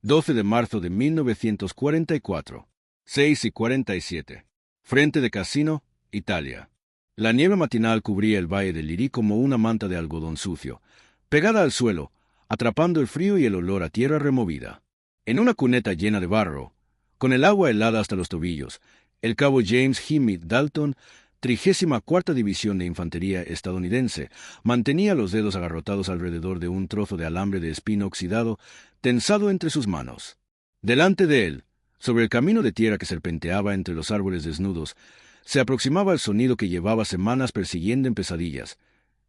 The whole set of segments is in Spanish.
12 de marzo de 1944, 6:47. Frente de Cassino, Italia. La nieve matinal cubría el valle del Lirí como una manta de algodón sucio, pegada al suelo, atrapando el frío y el olor a tierra removida. En una cuneta llena de barro, con el agua helada hasta los tobillos, el cabo James Jimmy Dalton, 34ª División de Infantería estadounidense, mantenía los dedos agarrotados alrededor de un trozo de alambre de espino oxidado tensado entre sus manos. Delante de él, sobre el camino de tierra que serpenteaba entre los árboles desnudos, se aproximaba el sonido que llevaba semanas persiguiendo en pesadillas,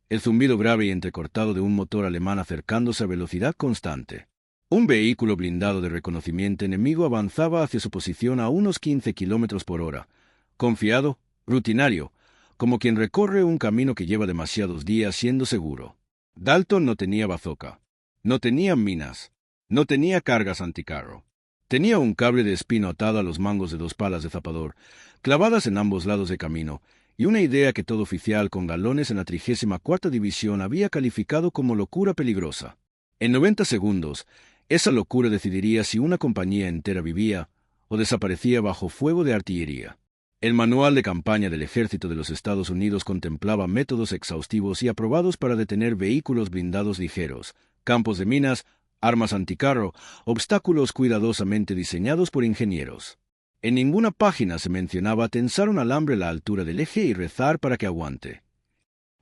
el zumbido grave y entrecortado de un motor alemán acercándose a velocidad constante. Un vehículo blindado de reconocimiento enemigo avanzaba hacia su posición a unos 15 kilómetros por hora, confiado, rutinario, como quien recorre un camino que lleva demasiados días siendo seguro. Dalton no tenía bazooka, no tenía minas, no tenía cargas anticarro. Tenía un cable de espino atado a los mangos de 2 palas de zapador, clavadas en ambos lados del camino, y una idea que todo oficial con galones en la 34ª División había calificado como locura peligrosa. En 90 segundos, esa locura decidiría si una compañía entera vivía o desaparecía bajo fuego de artillería. El manual de campaña del Ejército de los Estados Unidos contemplaba métodos exhaustivos y aprobados para detener vehículos blindados ligeros, campos de minas, armas anticarro, obstáculos cuidadosamente diseñados por ingenieros. En ninguna página se mencionaba tensar un alambre a la altura del eje y rezar para que aguante.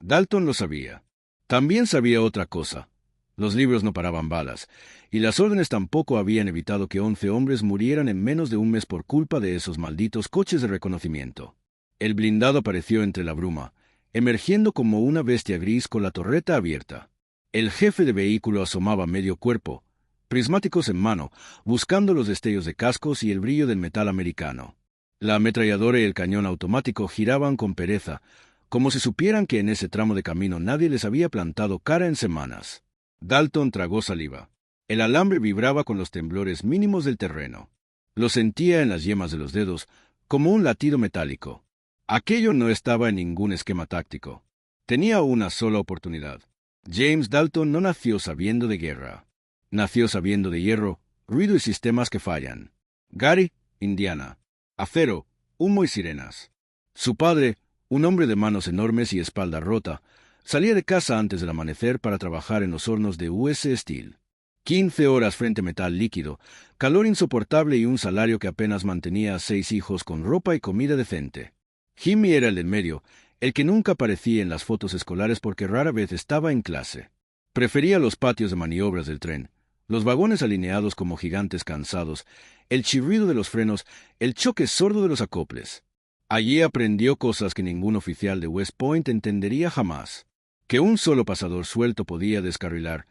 Dalton lo sabía. También sabía otra cosa. Los libros no paraban balas, y las órdenes tampoco habían evitado que 11 hombres murieran en menos de un mes por culpa de esos malditos coches de reconocimiento. El blindado apareció entre la bruma, emergiendo como una bestia gris con la torreta abierta. El jefe de vehículo asomaba medio cuerpo, prismáticos en mano, buscando los destellos de cascos y el brillo del metal americano. La ametralladora y el cañón automático giraban con pereza, como si supieran que en ese tramo de camino nadie les había plantado cara en semanas. Dalton tragó saliva. El alambre vibraba con los temblores mínimos del terreno. Lo sentía en las yemas de los dedos, como un latido metálico. Aquello no estaba en ningún esquema táctico. Tenía una sola oportunidad. James Dalton no nació sabiendo de guerra. Nació sabiendo de hierro, ruido y sistemas que fallan. Gary, Indiana. Acero, humo y sirenas. Su padre, un hombre de manos enormes y espalda rota, salía de casa antes del amanecer para trabajar en los hornos de US Steel. 15 horas frente a metal líquido, calor insoportable y un salario que apenas mantenía a 6 hijos con ropa y comida decente. Jimmy era el del medio, el que nunca aparecía en las fotos escolares porque rara vez estaba en clase. Prefería los patios de maniobras del tren, los vagones alineados como gigantes cansados, el chirrido de los frenos, el choque sordo de los acoples. Allí aprendió cosas que ningún oficial de West Point entendería jamás. Que un solo pasador suelto podía descarrilar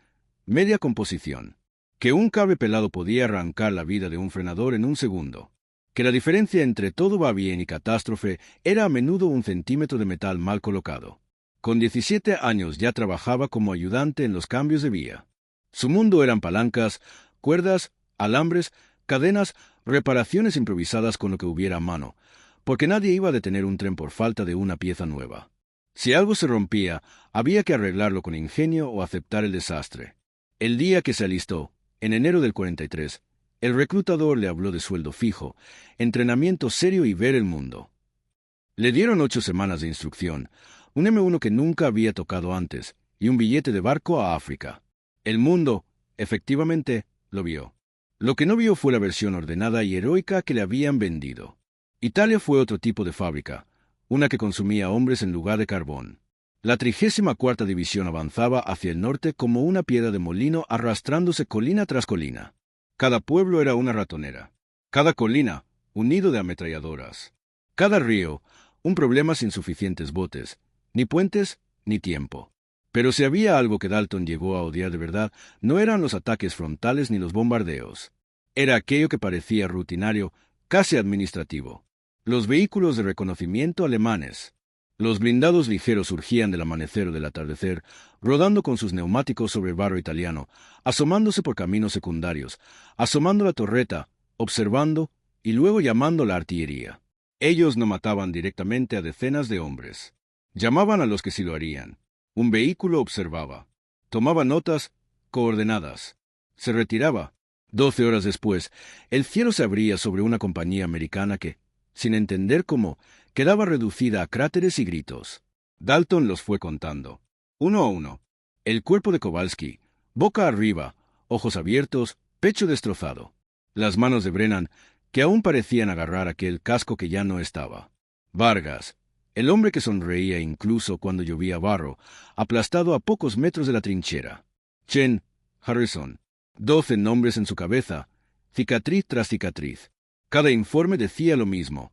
media composición. Que un cable pelado podía arrancar la vida de un frenador en un segundo. Que la diferencia entre todo va bien y catástrofe era a menudo un centímetro de metal mal colocado. Con 17 años ya trabajaba como ayudante en los cambios de vía. Su mundo eran palancas, cuerdas, alambres, cadenas, reparaciones improvisadas con lo que hubiera a mano, porque nadie iba a detener un tren por falta de una pieza nueva. Si algo se rompía, había que arreglarlo con ingenio o aceptar el desastre. El día que se alistó, en enero del 43, el reclutador le habló de sueldo fijo, entrenamiento serio y ver el mundo. Le dieron 8 semanas de instrucción, un M1 que nunca había tocado antes, y un billete de barco a África. El mundo, efectivamente, lo vio. Lo que no vio fue la versión ordenada y heroica que le habían vendido. Italia fue otro tipo de fábrica, una que consumía hombres en lugar de carbón. La 34ª División avanzaba hacia el norte como una piedra de molino arrastrándose colina tras colina. Cada pueblo era una ratonera. Cada colina, un nido de ametralladoras. Cada río, un problema sin suficientes botes, ni puentes, ni tiempo. Pero si había algo que Dalton llegó a odiar de verdad, no eran los ataques frontales ni los bombardeos. Era aquello que parecía rutinario, casi administrativo. Los vehículos de reconocimiento alemanes. Los blindados ligeros surgían del amanecer o del atardecer, rodando con sus neumáticos sobre el barro italiano, asomándose por caminos secundarios, asomando la torreta, observando y luego llamando la artillería. Ellos no mataban directamente a decenas de hombres. Llamaban a los que sí lo harían. Un vehículo observaba, tomaba notas, coordenadas, se retiraba, 12 horas después, el cielo se abría sobre una compañía americana que, sin entender cómo, quedaba reducida a cráteres y gritos. Dalton los fue contando, uno a uno. El cuerpo de Kowalski, boca arriba, ojos abiertos, pecho destrozado. Las manos de Brennan, que aún parecían agarrar aquel casco que ya no estaba. Vargas, el hombre que sonreía incluso cuando llovía barro, aplastado a pocos metros de la trinchera. Chen, Harrison. 12 nombres en su cabeza, cicatriz tras cicatriz. Cada informe decía lo mismo.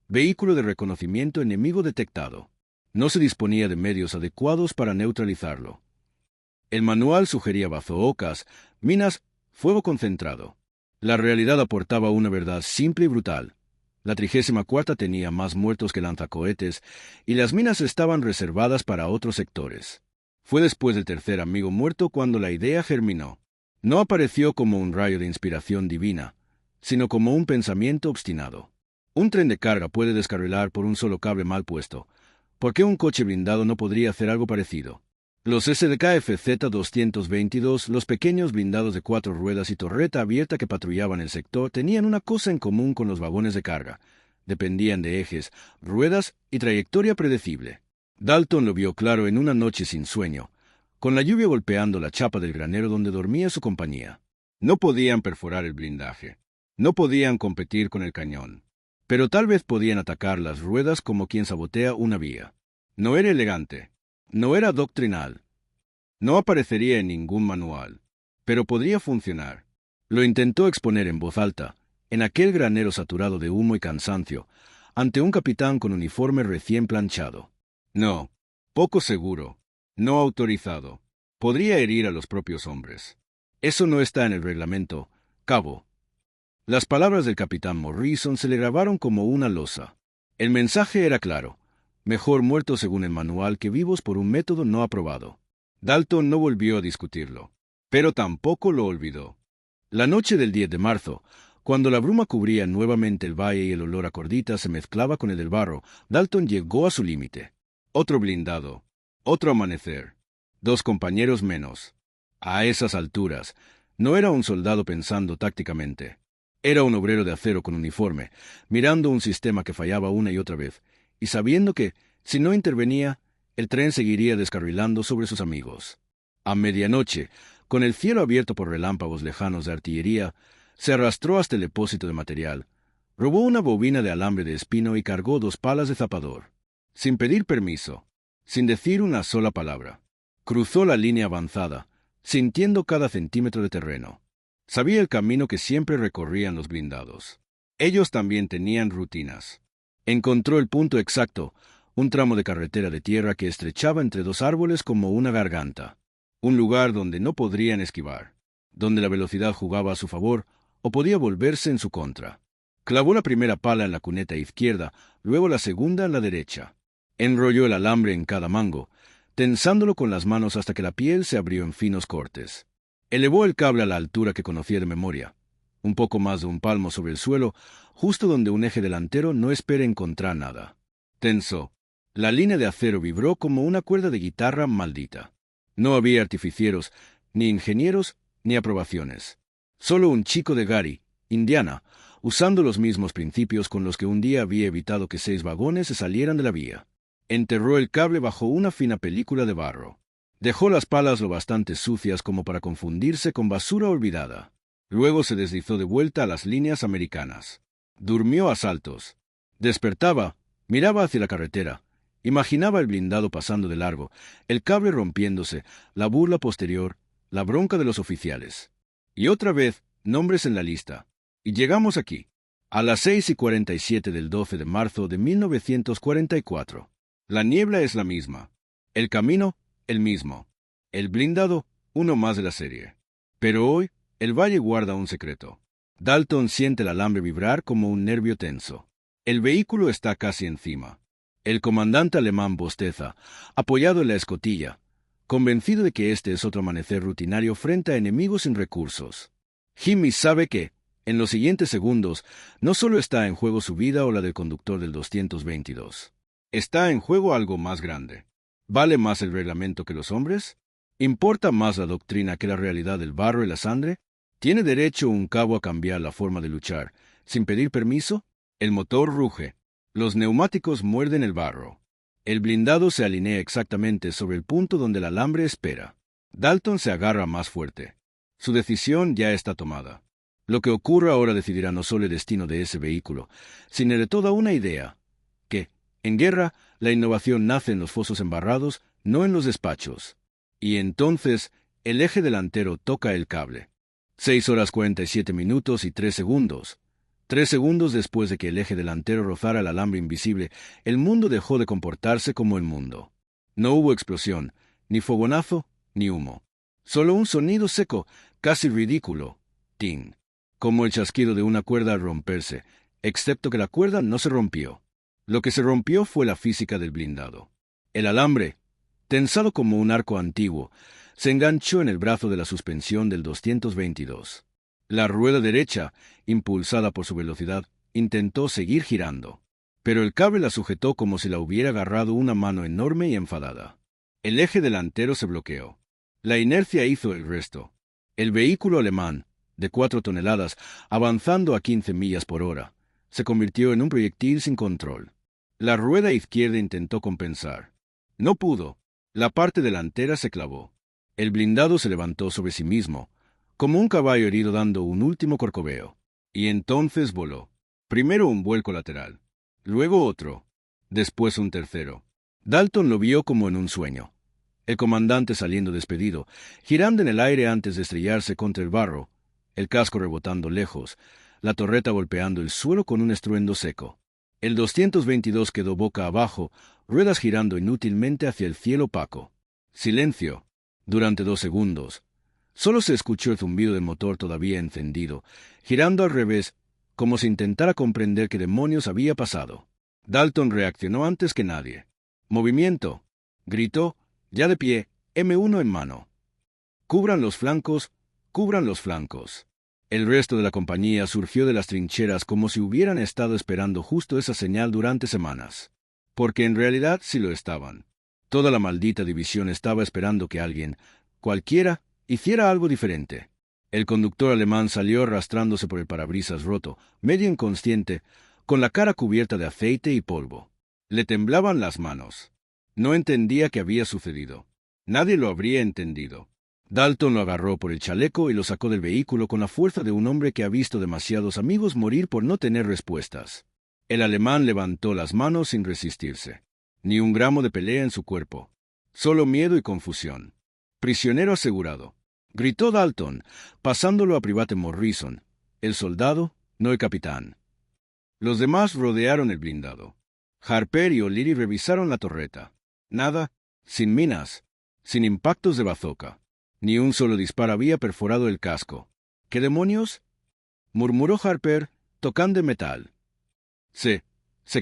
Vehículo de reconocimiento enemigo detectado. No se disponía de medios adecuados para neutralizarlo. El manual sugería bazoocas, minas, fuego concentrado. La realidad aportaba una verdad simple y brutal. La 34ª tenía más muertos que lanzacohetes, y las minas estaban reservadas para otros sectores. Fue después del tercer amigo muerto cuando la idea germinó. No apareció como un rayo de inspiración divina, sino como un pensamiento obstinado. Un tren de carga puede descarrilar por un solo cable mal puesto. ¿Por qué un coche blindado no podría hacer algo parecido? Los SDKFZ-222, los pequeños blindados de 4 ruedas y torreta abierta que patrullaban el sector, tenían una cosa en común con los vagones de carga. Dependían de ejes, ruedas y trayectoria predecible. Dalton lo vio claro en una noche sin sueño, con la lluvia golpeando la chapa del granero donde dormía su compañía. No podían perforar el blindaje. No podían competir con el cañón. Pero tal vez podían atacar las ruedas como quien sabotea una vía. No era elegante. No era doctrinal. No aparecería en ningún manual. Pero podría funcionar. Lo intentó exponer en voz alta, en aquel granero saturado de humo y cansancio, ante un capitán con uniforme recién planchado. No. Poco seguro. No autorizado. Podría herir a los propios hombres. Eso no está en el reglamento, cabo. Las palabras del capitán Morrison se le grabaron como una losa. El mensaje era claro. Mejor muertos según el manual que vivos por un método no aprobado. Dalton no volvió a discutirlo, pero tampoco lo olvidó. La noche del 10 de marzo, cuando la bruma cubría nuevamente el valle y el olor a cordita se mezclaba con el del barro, Dalton llegó a su límite. Otro blindado. Otro amanecer. 2 compañeros menos. A esas alturas, no era un soldado pensando tácticamente. Era un obrero de acero con uniforme, mirando un sistema que fallaba una y otra vez, y sabiendo que, si no intervenía, el tren seguiría descarrilando sobre sus amigos. A medianoche, con el cielo abierto por relámpagos lejanos de artillería, se arrastró hasta el depósito de material, robó una bobina de alambre de espino y cargó 2 palas de zapador. Sin pedir permiso, sin decir una sola palabra, cruzó la línea avanzada, sintiendo cada centímetro de terreno. Sabía el camino que siempre recorrían los blindados. Ellos también tenían rutinas. Encontró el punto exacto, un tramo de carretera de tierra que estrechaba entre 2 árboles como una garganta. Un lugar donde no podrían esquivar, donde la velocidad jugaba a su favor o podía volverse en su contra. Clavó la primera pala en la cuneta izquierda, luego la segunda en la derecha. Enrolló el alambre en cada mango, tensándolo con las manos hasta que la piel se abrió en finos cortes. Elevó el cable a la altura que conocía de memoria, un poco más de un palmo sobre el suelo, justo donde un eje delantero no espera encontrar nada. Tensó. La línea de acero vibró como una cuerda de guitarra maldita. No había artificieros, ni ingenieros, ni aprobaciones. Solo un chico de Gary, Indiana, usando los mismos principios con los que un día había evitado que 6 vagones se salieran de la vía. Enterró el cable bajo una fina película de barro. Dejó las palas lo bastante sucias como para confundirse con basura olvidada. Luego se deslizó de vuelta a las líneas americanas. Durmió a saltos. Despertaba, miraba hacia la carretera. Imaginaba el blindado pasando de largo, el cable rompiéndose, la burla posterior, la bronca de los oficiales. Y otra vez, nombres en la lista. Y llegamos aquí. A las 6:47 del 12 de marzo de 1944. La niebla es la misma. El camino, el mismo. El blindado, uno más de la serie. Pero hoy, el valle guarda un secreto. Dalton siente el alambre vibrar como un nervio tenso. El vehículo está casi encima. El comandante alemán bosteza, apoyado en la escotilla, convencido de que este es otro amanecer rutinario frente a enemigos sin recursos. Jimmy sabe que, en los siguientes segundos, no solo está en juego su vida o la del conductor del 222. Está en juego algo más grande. ¿Vale más el reglamento que los hombres? ¿Importa más la doctrina que la realidad del barro y la sangre? ¿Tiene derecho un cabo a cambiar la forma de luchar sin pedir permiso? El motor ruge. Los neumáticos muerden el barro. El blindado se alinea exactamente sobre el punto donde el alambre espera. Dalton se agarra más fuerte. Su decisión ya está tomada. Lo que ocurra ahora decidirá no solo el destino de ese vehículo, sino de toda una idea, que, en guerra, la innovación nace en los fosos embarrados, no en los despachos. Y entonces, el eje delantero toca el cable. 6 horas 47 minutos y 3 segundos. 3 segundos después de que el eje delantero rozara el alambre invisible, el mundo dejó de comportarse como el mundo. No hubo explosión, ni fogonazo, ni humo. Solo un sonido seco, casi ridículo. Tin. Como el chasquido de una cuerda al romperse, excepto que la cuerda no se rompió. Lo que se rompió fue la física del blindado. El alambre, tensado como un arco antiguo, se enganchó en el brazo de la suspensión del 222. La rueda derecha, impulsada por su velocidad, intentó seguir girando. Pero el cable la sujetó como si la hubiera agarrado una mano enorme y enfadada. El eje delantero se bloqueó. La inercia hizo el resto. El vehículo alemán, de 4 toneladas, avanzando a 15 millas por hora, se convirtió en un proyectil sin control. La rueda izquierda intentó compensar. No pudo. La parte delantera se clavó. El blindado se levantó sobre sí mismo, como un caballo herido dando un último corcoveo. Y entonces voló. Primero un vuelco lateral, luego otro, después un tercero. Dalton lo vio como en un sueño. El comandante saliendo despedido, girando en el aire antes de estrellarse contra el barro, el casco rebotando lejos, la torreta golpeando el suelo con un estruendo seco. El 222 quedó boca abajo, ruedas girando inútilmente hacia el cielo opaco. Silencio. Durante 2 segundos. Solo se escuchó el zumbido del motor todavía encendido, girando al revés, como si intentara comprender qué demonios había pasado. Dalton reaccionó antes que nadie. «¡Movimiento!», gritó, ya de pie, M1 en mano. «¡Cubran los flancos! ¡Cubran los flancos!». El resto de la compañía surgió de las trincheras como si hubieran estado esperando justo esa señal durante semanas. Porque en realidad sí lo estaban. Toda la maldita división estaba esperando que alguien, cualquiera, hiciera algo diferente. El conductor alemán salió arrastrándose por el parabrisas roto, medio inconsciente, con la cara cubierta de aceite y polvo. Le temblaban las manos. No entendía qué había sucedido. Nadie lo habría entendido. Dalton lo agarró por el chaleco y lo sacó del vehículo con la fuerza de un hombre que ha visto demasiados amigos morir por no tener respuestas. El alemán levantó las manos sin resistirse. Ni un gramo de pelea en su cuerpo. Solo miedo y confusión. «Prisionero asegurado», gritó Dalton, pasándolo a Private Morrison, el soldado, no el capitán. Los demás rodearon el blindado. Harper y O'Leary revisaron la torreta. Nada, sin minas, sin impactos de bazooka. Ni un solo disparo había perforado el casco. «¿Qué demonios?», murmuró Harper, tocando metal. ¿Se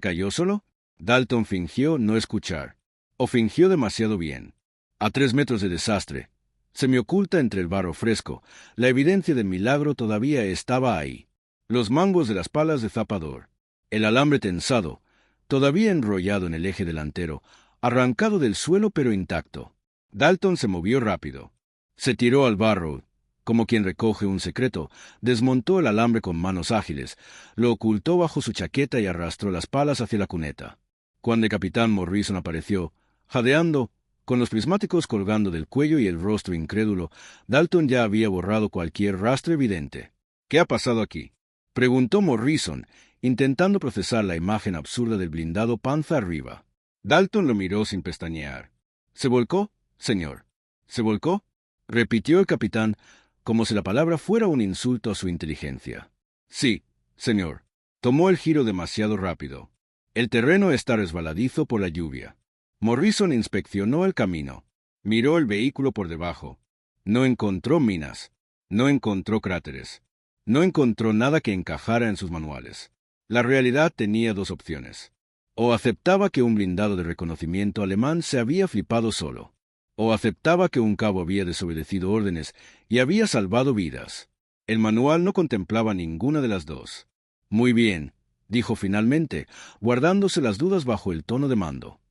cayó solo?». Dalton fingió no escuchar. O fingió demasiado bien. A 3 metros de desastre, semioculta entre el barro fresco, la evidencia del milagro todavía estaba ahí. Los mangos de las palas de zapador. El alambre tensado, todavía enrollado en el eje delantero, arrancado del suelo pero intacto. Dalton se movió rápido. Se tiró al barro, como quien recoge un secreto, desmontó el alambre con manos ágiles, lo ocultó bajo su chaqueta y arrastró las palas hacia la cuneta. Cuando el capitán Morrison apareció, jadeando, con los prismáticos colgando del cuello y el rostro incrédulo, Dalton ya había borrado cualquier rastro evidente. «¿Qué ha pasado aquí?», preguntó Morrison, intentando procesar la imagen absurda del blindado panza arriba. Dalton lo miró sin pestañear. «¿Se volcó, señor? ¿Se volcó?», repitió el capitán, como si la palabra fuera un insulto a su inteligencia. «Sí, señor. Tomó el giro demasiado rápido. El terreno está resbaladizo por la lluvia». Morrison inspeccionó el camino. Miró el vehículo por debajo. No encontró minas. No encontró cráteres. No encontró nada que encajara en sus manuales. La realidad tenía 2 opciones. O aceptaba que un blindado de reconocimiento alemán se había flipado solo. O aceptaba que un cabo había desobedecido órdenes y había salvado vidas. El manual no contemplaba ninguna de las dos. «Muy bien», dijo finalmente, guardándose las dudas bajo el tono de mando.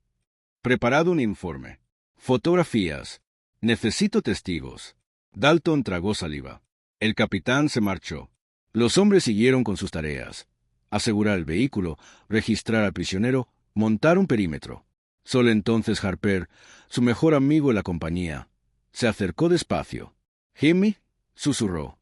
«Preparado un informe. Fotografías. Necesito testigos». Dalton tragó saliva. El capitán se marchó. Los hombres siguieron con sus tareas: asegurar el vehículo, registrar al prisionero, montar un perímetro. Solo entonces Harper, su mejor amigo en la compañía, se acercó despacio. «Jimmy», susurró.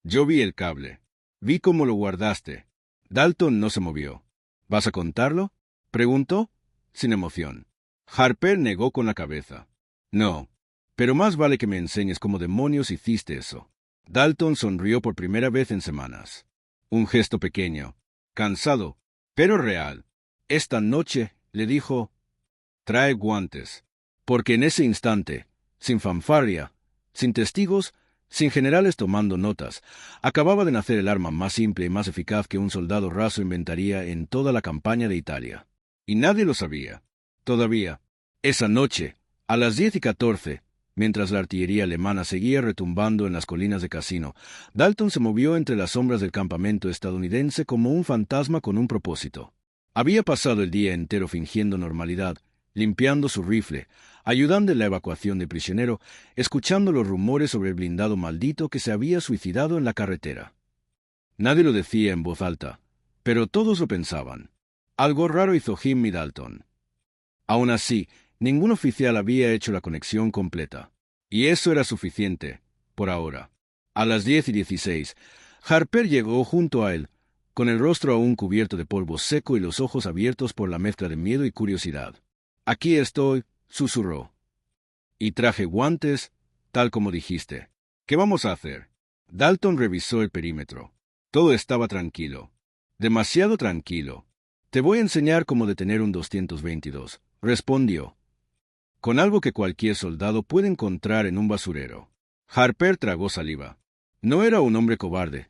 «Yo vi el cable. Vi cómo lo guardaste». Dalton no se movió. «¿Vas a contarlo?», preguntó, sin emoción. Harper negó con la cabeza. «No, pero más vale que me enseñes cómo demonios hiciste eso». Dalton sonrió por primera vez en semanas. Un gesto pequeño, cansado, pero real. «Esta noche», le dijo, «trae guantes». Porque en ese instante, sin fanfarria, sin testigos, sin generales tomando notas, acababa de nacer el arma más simple y más eficaz que un soldado raso inventaría en toda la campaña de Italia. Y nadie lo sabía. Todavía, esa noche, a las 10:14, mientras la artillería alemana seguía retumbando en las colinas de Cassino, Dalton se movió entre las sombras del campamento estadounidense como un fantasma con un propósito. Había pasado el día entero fingiendo normalidad, limpiando su rifle, ayudando en la evacuación del prisionero, escuchando los rumores sobre el blindado maldito que se había suicidado en la carretera. Nadie lo decía en voz alta, pero todos lo pensaban. Algo raro hizo Jimmy Dalton. Aún así, ningún oficial había hecho la conexión completa. Y eso era suficiente, por ahora. A las 10:16, Harper llegó junto a él, con el rostro aún cubierto de polvo seco y los ojos abiertos por la mezcla de miedo y curiosidad. «Aquí estoy», susurró. «Y traje guantes, tal como dijiste. ¿Qué vamos a hacer?» Dalton revisó el perímetro. Todo estaba tranquilo. Demasiado tranquilo. «Te voy a enseñar cómo detener un 222», respondió, con algo que cualquier soldado puede encontrar en un basurero. Harper tragó saliva. No era un hombre cobarde,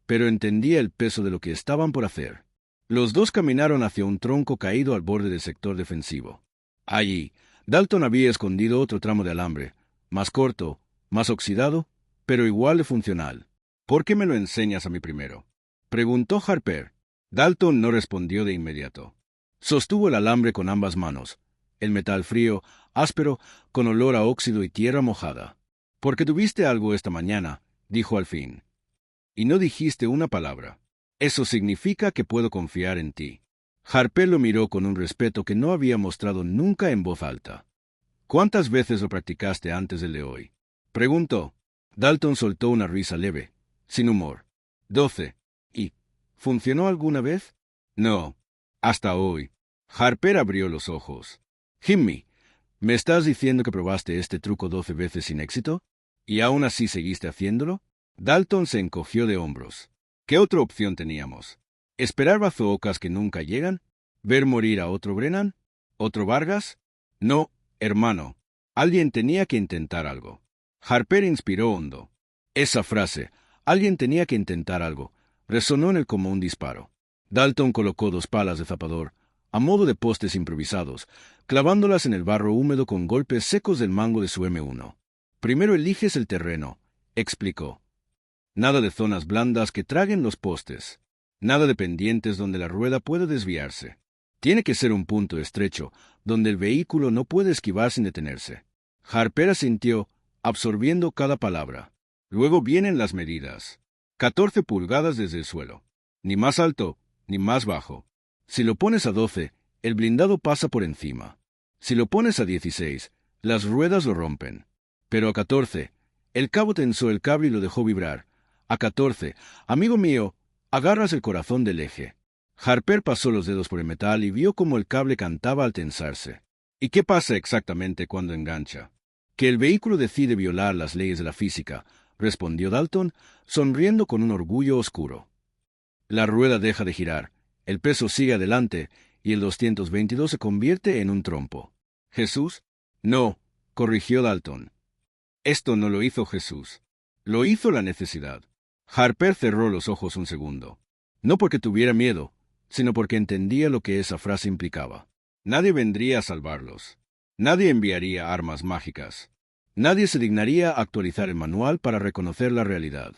pero entendía el peso de lo que estaban por hacer. Los dos caminaron hacia un tronco caído al borde del sector defensivo. Allí, Dalton había escondido otro tramo de alambre, más corto, más oxidado, pero igual de funcional. «¿Por qué me lo enseñas a mí primero?», preguntó Harper. Dalton no respondió de inmediato. Sostuvo el alambre con ambas manos, el metal frío, áspero, con olor a óxido y tierra mojada. «Porque tuviste algo esta mañana», dijo al fin. «Y no dijiste una palabra. Eso significa que puedo confiar en ti». Harper lo miró con un respeto que no había mostrado nunca en voz alta. «¿Cuántas veces lo practicaste antes del de hoy?», preguntó. Dalton soltó una risa leve, sin humor. «12. ¿Y funcionó alguna vez?». «No, hasta hoy». Harper abrió los ojos. «Jimmy, ¿me estás diciendo que probaste este truco 12 veces sin éxito? ¿Y aún así seguiste haciéndolo?». Dalton se encogió de hombros. «¿Qué otra opción teníamos? ¿Esperar bazoocas que nunca llegan? ¿Ver morir a otro Brennan? ¿Otro Vargas? No, hermano. Alguien tenía que intentar algo». Harper inspiró hondo. Esa frase, «alguien tenía que intentar algo», resonó en él como un disparo. Dalton colocó 2 palas de zapador, a modo de postes improvisados, clavándolas en el barro húmedo con golpes secos del mango de su M1. «Primero eliges el terreno», explicó. «Nada de zonas blandas que traguen los postes. Nada de pendientes donde la rueda pueda desviarse. Tiene que ser un punto estrecho, donde el vehículo no puede esquivar sin detenerse». Harper asintió, absorbiendo cada palabra. «Luego vienen las medidas. 14 pulgadas desde el suelo. Ni más alto, ni más bajo. Si lo pones a 12, el blindado pasa por encima. Si lo pones a 16, las ruedas lo rompen. Pero a 14, el cabo tensó el cable y lo dejó vibrar. A 14, amigo mío, agarras el corazón del eje». Harper pasó los dedos por el metal y vio cómo el cable cantaba al tensarse. «¿Y qué pasa exactamente cuando engancha?». «Que el vehículo decide violar las leyes de la física», respondió Dalton, sonriendo con un orgullo oscuro. «La rueda deja de girar, el peso sigue adelante y el 222 se convierte en un trompo». «¿Jesús?». «No», corrigió Dalton. «Esto no lo hizo Jesús. Lo hizo la necesidad». Harper cerró los ojos un segundo. No porque tuviera miedo, sino porque entendía lo que esa frase implicaba. Nadie vendría a salvarlos. Nadie enviaría armas mágicas. Nadie se dignaría a actualizar el manual para reconocer la realidad.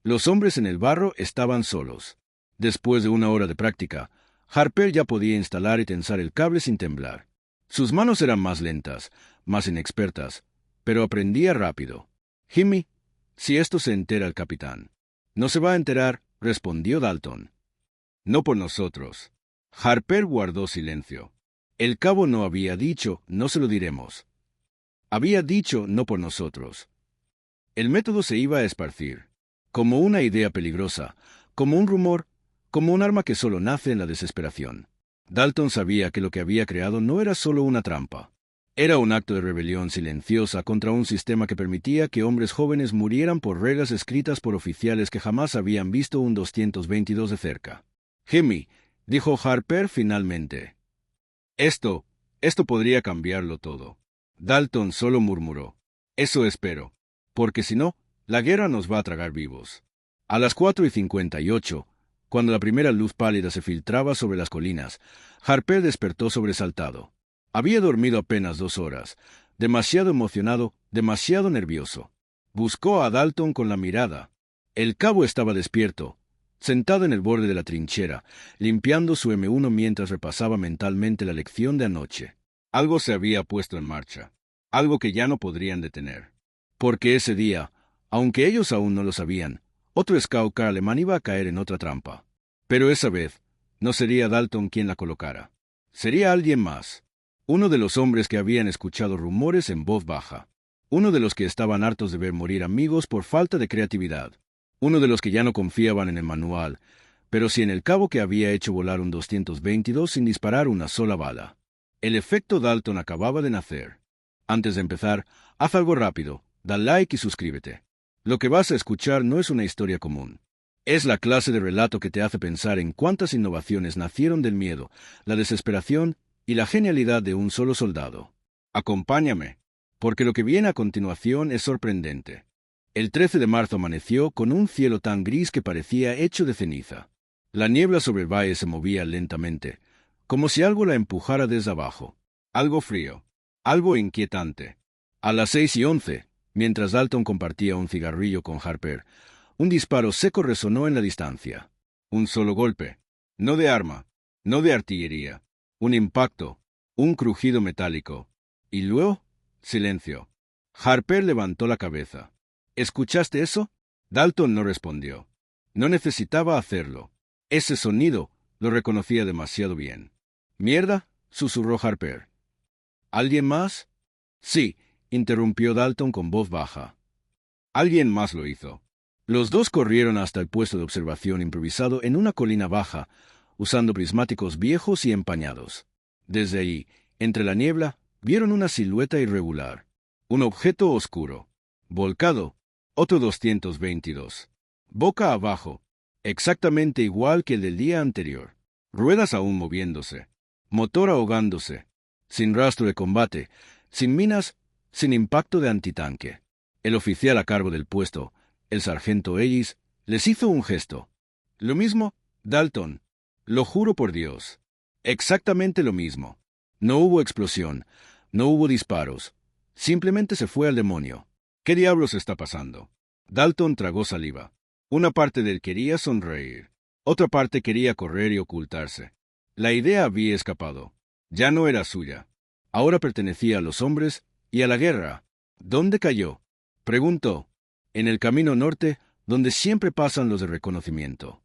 Los hombres en el barro estaban solos. Después de 1 hora de práctica, Harper ya podía instalar y tensar el cable sin temblar. Sus manos eran más lentas, más inexpertas, pero aprendía rápido. «Jimmy», Si esto se entera el capitán. No se va a enterar, respondió Dalton. No por nosotros. Harper guardó silencio. El cabo no había dicho, no se lo diremos. Había dicho, no por nosotros. El método se iba a esparcir. Como una idea peligrosa, como un rumor, como un arma que solo nace en la desesperación. Dalton sabía que lo que había creado no era solo una trampa. Era un acto de rebelión silenciosa contra un sistema que permitía que hombres jóvenes murieran por reglas escritas por oficiales que jamás habían visto un 222 de cerca. Jimmy, dijo Harper finalmente. Esto podría cambiarlo todo. Dalton solo murmuró. Eso espero. Porque si no, la guerra nos va a tragar vivos. A las 4:58, cuando la primera luz pálida se filtraba sobre las colinas, Harper despertó sobresaltado. Había dormido apenas 2 horas, demasiado emocionado, demasiado nervioso. Buscó a Dalton con la mirada. El cabo estaba despierto, sentado en el borde de la trinchera, limpiando su M1 mientras repasaba mentalmente la lección de anoche. Algo se había puesto en marcha, algo que ya no podrían detener. Porque ese día, aunque ellos aún no lo sabían, otro Scout alemán iba a caer en otra trampa. Pero esa vez, no sería Dalton quien la colocara. Sería alguien más. Uno de los hombres que habían escuchado rumores en voz baja. Uno de los que estaban hartos de ver morir amigos por falta de creatividad. Uno de los que ya no confiaban en el manual, pero sí en el cabo que había hecho volar un 222 sin disparar una sola bala. El efecto Dalton acababa de nacer. Antes de empezar, haz algo rápido, da like y suscríbete. Lo que vas a escuchar no es una historia común. Es la clase de relato que te hace pensar en cuántas innovaciones nacieron del miedo, la desesperación y la genialidad de un solo soldado. Acompáñame, porque lo que viene a continuación es sorprendente. El 13 de marzo amaneció con un cielo tan gris que parecía hecho de ceniza. La niebla sobre el valle se movía lentamente, como si algo la empujara desde abajo. Algo frío, algo inquietante. A las 6:11, mientras Dalton compartía un cigarrillo con Harper, un disparo seco resonó en la distancia. Un solo golpe. No de arma, no de artillería. Un impacto, un crujido metálico. Y luego, silencio. Harper levantó la cabeza. ¿Escuchaste eso? Dalton no respondió. No necesitaba hacerlo. Ese sonido lo reconocía demasiado bien. «Mierda», susurró Harper. «¿Alguien más?» «Sí», interrumpió Dalton con voz baja. Alguien más lo hizo. Los dos corrieron hasta el puesto de observación improvisado en una colina baja, usando prismáticos viejos y empañados. Desde ahí, entre la niebla, vieron una silueta irregular. Un objeto oscuro. Volcado. Otro 222. Boca abajo. Exactamente igual que el del día anterior. Ruedas aún moviéndose. Motor ahogándose. Sin rastro de combate. Sin minas. Sin impacto de antitanque. El oficial a cargo del puesto, el sargento Ellis, les hizo un gesto. «Lo mismo, Dalton. Lo juro por Dios. Exactamente lo mismo. No hubo explosión. No hubo disparos. Simplemente se fue al demonio». «¿Qué diablos está pasando?» Dalton tragó saliva. Una parte de él quería sonreír. Otra parte quería correr y ocultarse. La idea había escapado. Ya no era suya. Ahora pertenecía a los hombres y a la guerra. ¿Dónde cayó?, preguntó. «En el camino norte, donde siempre pasan los de reconocimiento.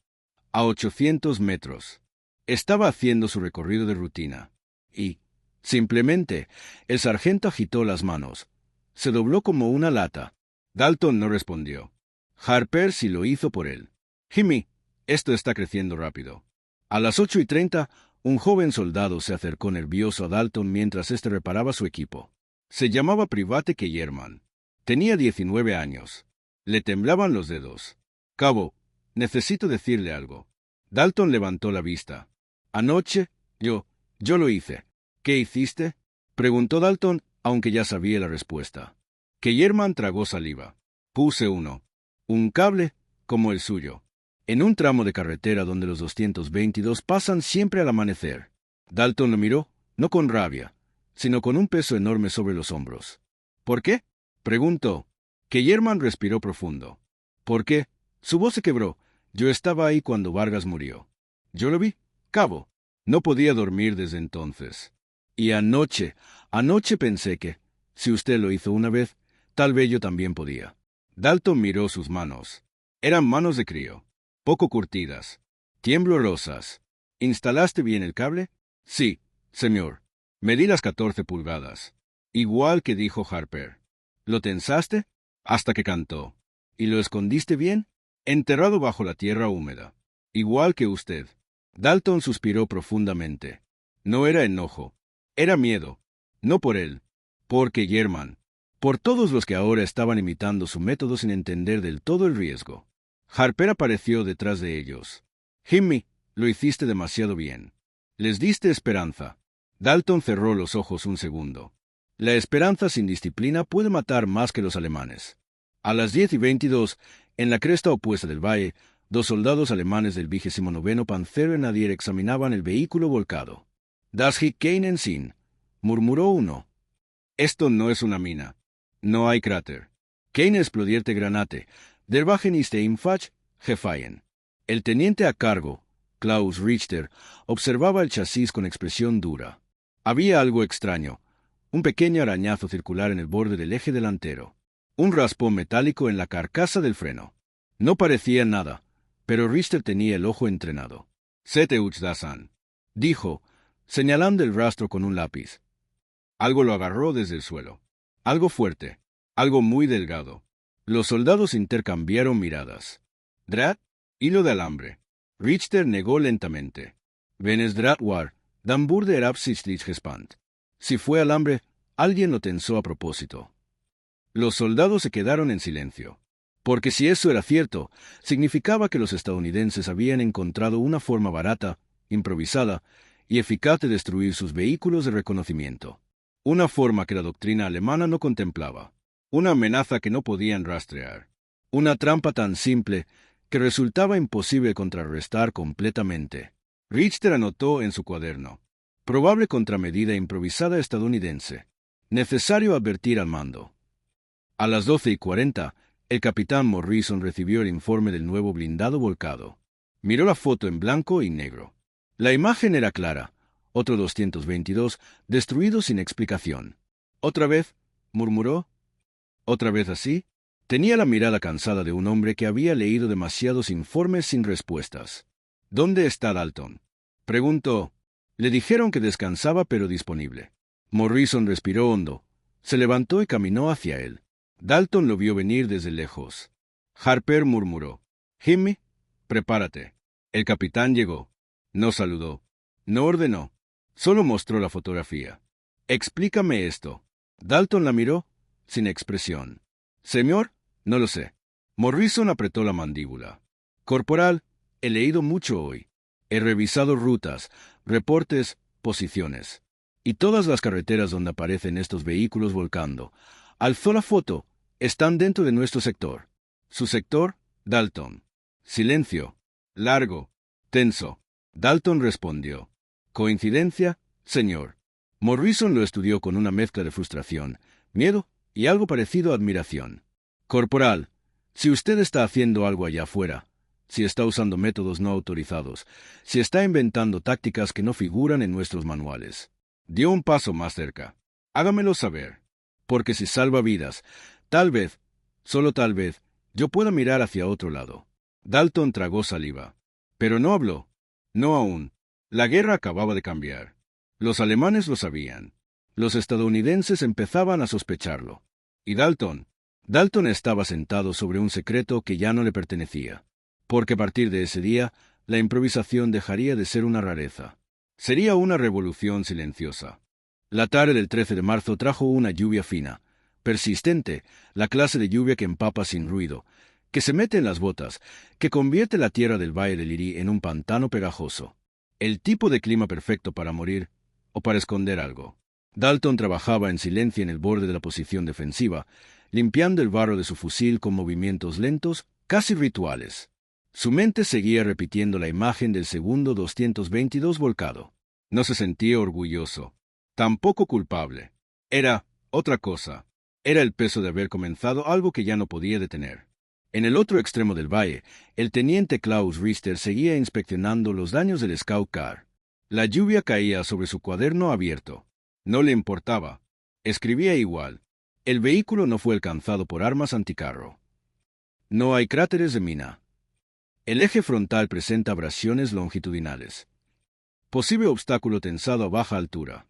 A 800 metros. Estaba haciendo su recorrido de rutina. Y, simplemente, el sargento agitó las manos. Se dobló como una lata. Dalton no respondió. Harper sí lo hizo por él. «Jimmy, esto está creciendo rápido». A las 8:30, un joven soldado se acercó nervioso a Dalton mientras éste reparaba su equipo. Se llamaba Private Kellerman. Tenía 19 años. Le temblaban los dedos. «Cabo, necesito decirle algo». Dalton levantó la vista. «Anoche, yo lo hice». «¿Qué hiciste?», preguntó Dalton, aunque ya sabía la respuesta. Kellerman tragó saliva. «Puse un cable, como el suyo, en un tramo de carretera donde los 222 pasan siempre al amanecer». Dalton lo miró, no con rabia, sino con un peso enorme sobre los hombros. «¿Por qué?», preguntó. Kellerman respiró profundo. «¿Por qué?». Su voz se quebró. «Yo estaba ahí cuando Vargas murió. Yo lo vi, cabo. No podía dormir desde entonces. Y anoche pensé que, si usted lo hizo una vez, tal vez yo también podía». Dalton miró sus manos. Eran manos de crío, poco curtidas, temblorosas. ¿Instalaste bien el cable? Sí, señor. Medí las 14 pulgadas. Igual que dijo Harper. ¿Lo tensaste? Hasta que cantó. ¿Y lo escondiste bien? Enterrado bajo la tierra húmeda. Igual que usted. Dalton suspiró profundamente. No era enojo. Era miedo. No por él. Porque Germán. Por todos los que ahora estaban imitando su método sin entender del todo el riesgo. Harper apareció detrás de ellos. Jimmy, lo hiciste demasiado bien. Les diste esperanza. Dalton cerró los ojos un segundo. La esperanza sin disciplina puede matar más que los alemanes. A las 10:22, en la cresta opuesta del valle, 2 soldados alemanes del 29º Panzergrenadier examinaban el vehículo volcado. Das ich keinen Sinn, murmuró uno. Esto no es una mina. No hay cráter. Keine explodierte Granate. Der Wagen ist einfach gefallen. El teniente a cargo, Klaus Richter, observaba el chasis con expresión dura. Había algo extraño. Un pequeño arañazo circular en el borde del eje delantero. Un raspón metálico en la carcasa del freno. No parecía nada, pero Richter tenía el ojo entrenado. «Seteuch dasan», dijo, señalando el rastro con un lápiz. Algo lo agarró desde el suelo. Algo fuerte. Algo muy delgado. Los soldados intercambiaron miradas. «Draht? Hilo de alambre». Richter negó lentamente. «Wenn es Draht war, dann wurde er absichtlich gespannt». Si fue alambre, alguien lo tensó a propósito. Los soldados se quedaron en silencio. Porque si eso era cierto, significaba que los estadounidenses habían encontrado una forma barata, improvisada y eficaz de destruir sus vehículos de reconocimiento. Una forma que la doctrina alemana no contemplaba. Una amenaza que no podían rastrear. Una trampa tan simple que resultaba imposible contrarrestar completamente. Richter anotó en su cuaderno. Probable contramedida improvisada estadounidense. Necesario advertir al mando. A las 12:40, el capitán Morrison recibió el informe del nuevo blindado volcado. Miró la foto en blanco y negro. La imagen era clara. Otro 222, destruido sin explicación. ¿Otra vez?, murmuró. ¿Otra vez así? Tenía la mirada cansada de un hombre que había leído demasiados informes sin respuestas. ¿Dónde está Dalton?, preguntó. Le dijeron que descansaba pero disponible. Morrison respiró hondo. Se levantó y caminó hacia él. Dalton lo vio venir desde lejos. Harper murmuró. «Jimmy, prepárate». El capitán llegó. No saludó. No ordenó. Solo mostró la fotografía. «Explícame esto». Dalton la miró, sin expresión. «Señor, no lo sé». Morrison apretó la mandíbula. «Corporal, he leído mucho hoy. He revisado rutas, reportes, posiciones. Y todas las carreteras donde aparecen estos vehículos volcando. Alzó la foto. Están dentro de nuestro sector». «¿Su sector?» «Dalton». Silencio. Largo. Tenso. Dalton respondió. «¿Coincidencia, señor?» Morrison lo estudió con una mezcla de frustración, miedo y algo parecido a admiración. «Corporal, si usted está haciendo algo allá afuera, si está usando métodos no autorizados, si está inventando tácticas que no figuran en nuestros manuales». Dio un paso más cerca. «Hágamelo saber. Porque si salva vidas, tal vez, solo tal vez, yo pueda mirar hacia otro lado». Dalton tragó saliva. Pero no habló. No aún. La guerra acababa de cambiar. Los alemanes lo sabían. Los estadounidenses empezaban a sospecharlo. Y Dalton estaba sentado sobre un secreto que ya no le pertenecía. Porque a partir de ese día, la improvisación dejaría de ser una rareza. Sería una revolución silenciosa. La tarde del 13 de marzo trajo una lluvia fina, persistente, la clase de lluvia que empapa sin ruido, que se mete en las botas, que convierte la tierra del Valle del Lirí en un pantano pegajoso. El tipo de clima perfecto para morir o para esconder algo. Dalton trabajaba en silencio en el borde de la posición defensiva, limpiando el barro de su fusil con movimientos lentos, casi rituales. Su mente seguía repitiendo la imagen del segundo 222 volcado. No se sentía orgulloso, tampoco culpable. Era otra cosa. Era el peso de haber comenzado algo que ya no podía detener. En el otro extremo del valle, el teniente Klaus Richter seguía inspeccionando los daños del Scout Car. La lluvia caía sobre su cuaderno abierto. No le importaba. Escribía igual. El vehículo no fue alcanzado por armas anticarro. No hay cráteres de mina. El eje frontal presenta abrasiones longitudinales. Posible obstáculo tensado a baja altura.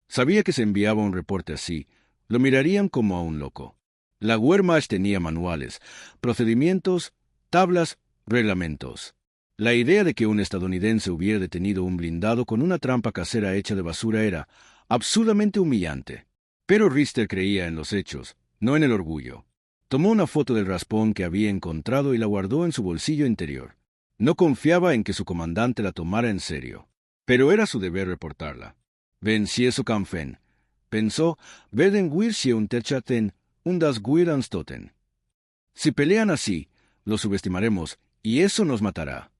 Sabía que se enviaba un reporte así, lo mirarían como a un loco. La Wehrmacht tenía manuales, procedimientos, tablas, reglamentos. La idea de que un estadounidense hubiera detenido un blindado con una trampa casera hecha de basura era absurdamente humillante. Pero Richter creía en los hechos, no en el orgullo. Tomó una foto del raspón que había encontrado y la guardó en su bolsillo interior. No confiaba en que su comandante la tomara en serio, pero era su deber reportarla. Vencie su Kampfen, pensó, werden wir sie unterschatten und das wir anstoten. Si pelean así, los subestimaremos, y eso nos matará.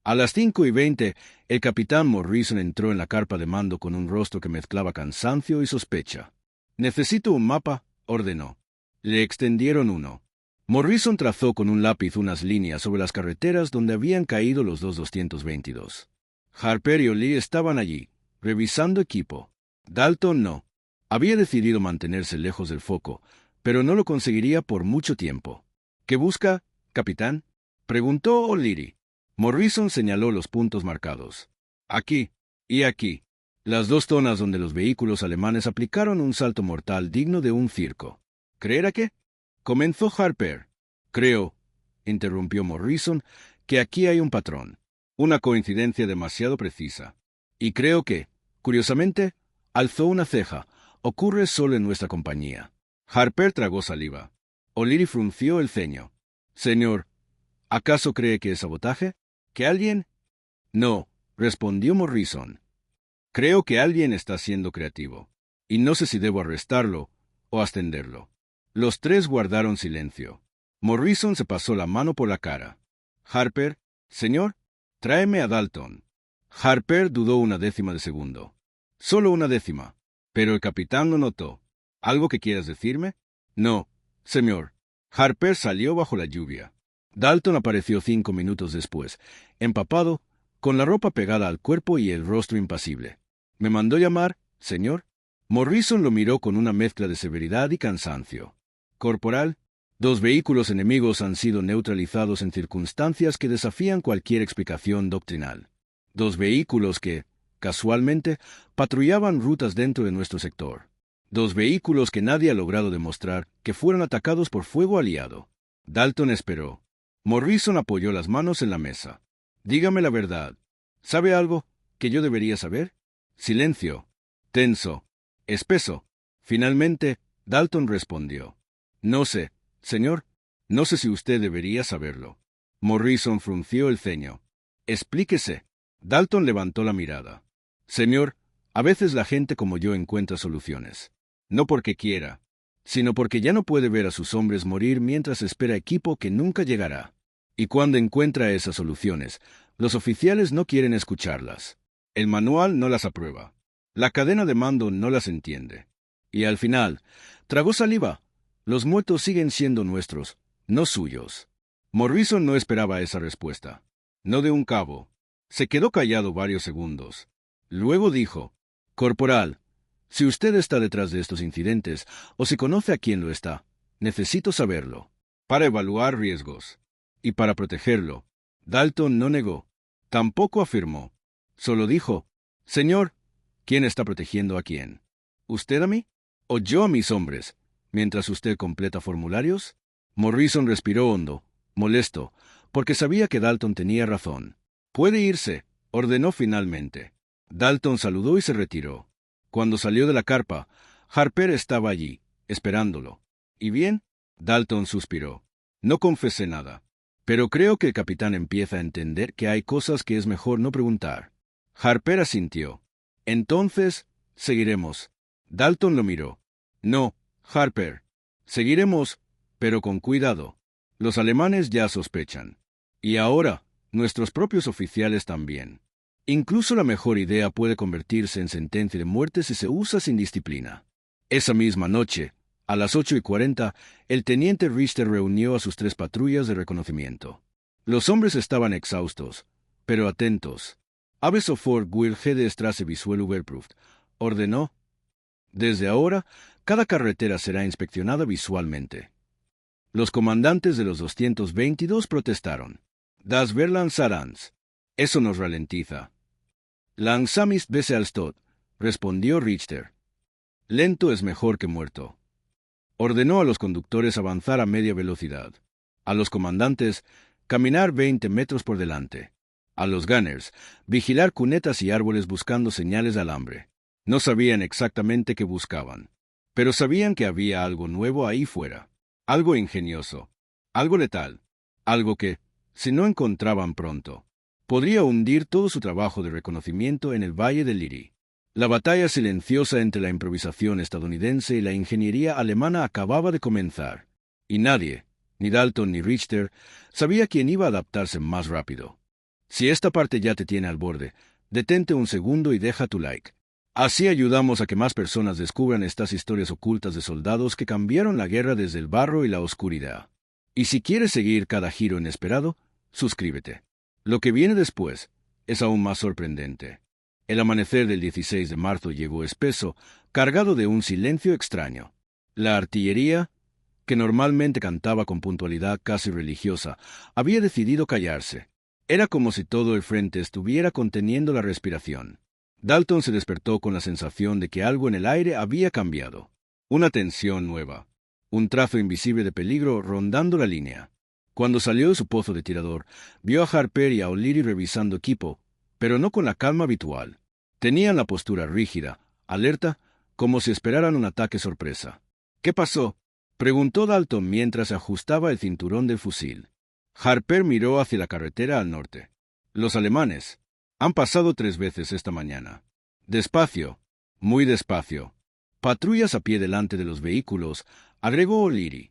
A las 5:20, el capitán Morrison entró en la carpa de mando con un rostro que mezclaba cansancio y sospecha. «Necesito un mapa», ordenó. Le extendieron uno. Morrison trazó con un lápiz unas líneas sobre las carreteras donde habían caído los dos 222. Harper y O'Leary estaban allí, revisando equipo. Dalton no. Había decidido mantenerse lejos del foco, pero no lo conseguiría por mucho tiempo. «¿Qué busca, capitán?», preguntó O'Leary. Morrison señaló los puntos marcados. «Aquí y aquí». Las dos zonas donde los vehículos alemanes aplicaron un salto mortal digno de un circo. «¿Creerá que?» comenzó Harper. «Creo», interrumpió Morrison, «que aquí hay un patrón. Una coincidencia demasiado precisa. Y creo que, curiosamente, alzó una ceja, ocurre solo en nuestra compañía». Harper tragó saliva. O'Leary frunció el ceño. «Señor, ¿acaso cree que es sabotaje? ¿Que alguien?» «No», respondió Morrison. «Creo que alguien está siendo creativo, y no sé si debo arrestarlo o ascenderlo». Los tres guardaron silencio. Morrison se pasó la mano por la cara. «Harper, señor, tráeme a Dalton». Harper dudó una décima de segundo. «Solo una décima». Pero el capitán lo notó. «¿Algo que quieras decirme?» «No, señor». Harper salió bajo la lluvia. Dalton apareció 5 minutos después, empapado, con la ropa pegada al cuerpo y el rostro impasible. «¿Me mandó llamar, señor?» Morrison lo miró con una mezcla de severidad y cansancio. «Corporal, 2 vehículos enemigos han sido neutralizados en circunstancias que desafían cualquier explicación doctrinal. 2 vehículos que, casualmente, patrullaban rutas dentro de nuestro sector. 2 vehículos que nadie ha logrado demostrar que fueron atacados por fuego aliado». Dalton esperó. Morrison apoyó las manos en la mesa. «Dígame la verdad. ¿Sabe algo que yo debería saber?» Silencio. Tenso. Espeso. Finalmente, Dalton respondió. «No sé, señor. No sé si usted debería saberlo». Morrison frunció el ceño. «Explíquese». Dalton levantó la mirada. «Señor, a veces la gente como yo encuentra soluciones. No porque quiera, sino porque ya no puede ver a sus hombres morir mientras espera equipo que nunca llegará. Y cuando encuentra esas soluciones, los oficiales no quieren escucharlas. El manual no las aprueba. La cadena de mando no las entiende. Y al final, tragó saliva. Los muertos siguen siendo nuestros, no suyos». Morrison no esperaba esa respuesta. No de un cabo. Se quedó callado varios segundos. Luego dijo: «Corporal, si usted está detrás de estos incidentes, o si conoce a quién lo está, necesito saberlo, para evaluar riesgos. Y para protegerlo». Dalton no negó. Tampoco afirmó. Solo dijo: «Señor, ¿quién está protegiendo a quién? ¿Usted a mí? ¿O yo a mis hombres, mientras usted completa formularios?» Morrison respiró hondo, molesto, porque sabía que Dalton tenía razón. «Puede irse», ordenó finalmente. Dalton saludó y se retiró. Cuando salió de la carpa, Harper estaba allí, esperándolo. «¿Y bien?» Dalton suspiró. «No confesé nada. Pero creo que el capitán empieza a entender que hay cosas que es mejor no preguntar». Harper asintió. «Entonces, seguiremos». Dalton lo miró. «No, Harper. Seguiremos, pero con cuidado. Los alemanes ya sospechan. Y ahora, nuestros propios oficiales también. Incluso la mejor idea puede convertirse en sentencia de muerte si se usa sin disciplina». Esa misma noche, a las 8:40, el teniente Richter reunió a sus 3 patrullas de reconocimiento. Los hombres estaban exhaustos, pero atentos. «Habe sofort will jede Straße visuell überprüft», ordenó. «Desde ahora, cada carretera será inspeccionada visualmente». Los comandantes de los 222 protestaron. Das Verlanzarans. Eso nos ralentiza. Langsamist besser als tot, respondió Richter. Lento es mejor que muerto. Ordenó a los conductores avanzar a media velocidad. A los comandantes, caminar 20 metros por delante. A los gunners, vigilar cunetas y árboles buscando señales de alambre. No sabían exactamente qué buscaban, pero sabían que había algo nuevo ahí fuera. Algo ingenioso, algo letal, algo que, si no encontraban pronto, podría hundir todo su trabajo de reconocimiento en el Valle del Liri. La batalla silenciosa entre la improvisación estadounidense y la ingeniería alemana acababa de comenzar, y nadie, ni Dalton ni Richter, sabía quién iba a adaptarse más rápido. Si esta parte ya te tiene al borde, detente un segundo y deja tu like. Así ayudamos a que más personas descubran estas historias ocultas de soldados que cambiaron la guerra desde el barro y la oscuridad. Y si quieres seguir cada giro inesperado, suscríbete. Lo que viene después es aún más sorprendente. El amanecer del 16 de marzo llegó espeso, cargado de un silencio extraño. La artillería, que normalmente cantaba con puntualidad casi religiosa, había decidido callarse. Era como si todo el frente estuviera conteniendo la respiración. Dalton se despertó con la sensación de que algo en el aire había cambiado. Una tensión nueva. Un trazo invisible de peligro rondando la línea. Cuando salió de su pozo de tirador, vio a Harper y a O'Leary revisando equipo, pero no con la calma habitual. Tenían la postura rígida, alerta, como si esperaran un ataque sorpresa. ¿Qué pasó?, preguntó Dalton mientras ajustaba el cinturón del fusil. Harper miró hacia la carretera al norte. Los alemanes han pasado 3 veces esta mañana. Despacio, muy despacio. Patrullas a pie delante de los vehículos, agregó O'Leary.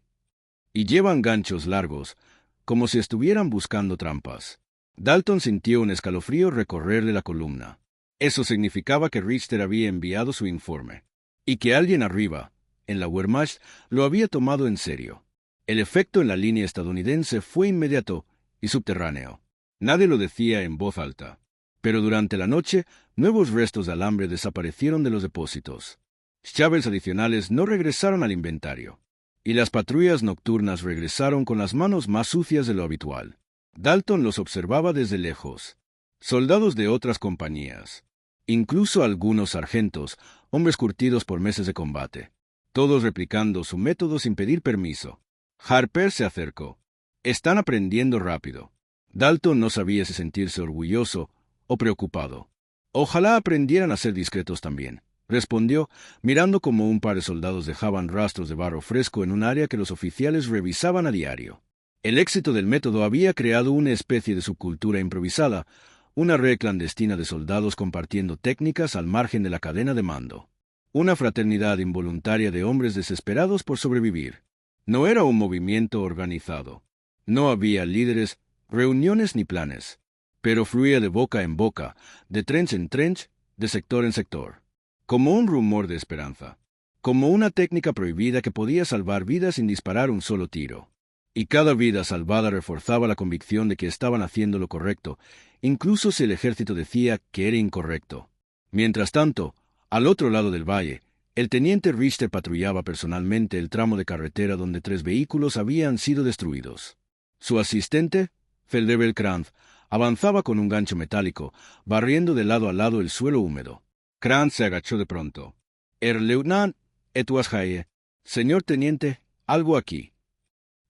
Y llevan ganchos largos, como si estuvieran buscando trampas. Dalton sintió un escalofrío recorrerle la columna. Eso significaba que Richter había enviado su informe, y que alguien arriba, en la Wehrmacht, lo había tomado en serio. El efecto en la línea estadounidense fue inmediato y subterráneo. Nadie lo decía en voz alta. Pero durante la noche, nuevos restos de alambre desaparecieron de los depósitos. Llaves adicionales no regresaron al inventario. Y las patrullas nocturnas regresaron con las manos más sucias de lo habitual. Dalton los observaba desde lejos. Soldados de otras compañías. Incluso algunos sargentos, hombres curtidos por meses de combate. Todos replicando su método sin pedir permiso. Harper se acercó. Están aprendiendo rápido. Dalton no sabía si sentirse orgulloso o preocupado. Ojalá aprendieran a ser discretos también, respondió, mirando cómo un par de soldados dejaban rastros de barro fresco en un área que los oficiales revisaban a diario. El éxito del método había creado una especie de subcultura improvisada, una red clandestina de soldados compartiendo técnicas al margen de la cadena de mando. Una fraternidad involuntaria de hombres desesperados por sobrevivir. No era un movimiento organizado. No había líderes, reuniones ni planes. Pero fluía de boca en boca, de trench en trench, de sector en sector. Como un rumor de esperanza. Como una técnica prohibida que podía salvar vidas sin disparar un solo tiro. Y cada vida salvada reforzaba la convicción de que estaban haciendo lo correcto, incluso si el ejército decía que era incorrecto. Mientras tanto, al otro lado del valle, el teniente Richter patrullaba personalmente el tramo de carretera donde 3 vehículos habían sido destruidos. Su asistente, Feldwebel Kranz, avanzaba con un gancho metálico, barriendo de lado a lado el suelo húmedo. Kranz se agachó de pronto. Leutnant, etwas Haie. Señor teniente, algo aquí.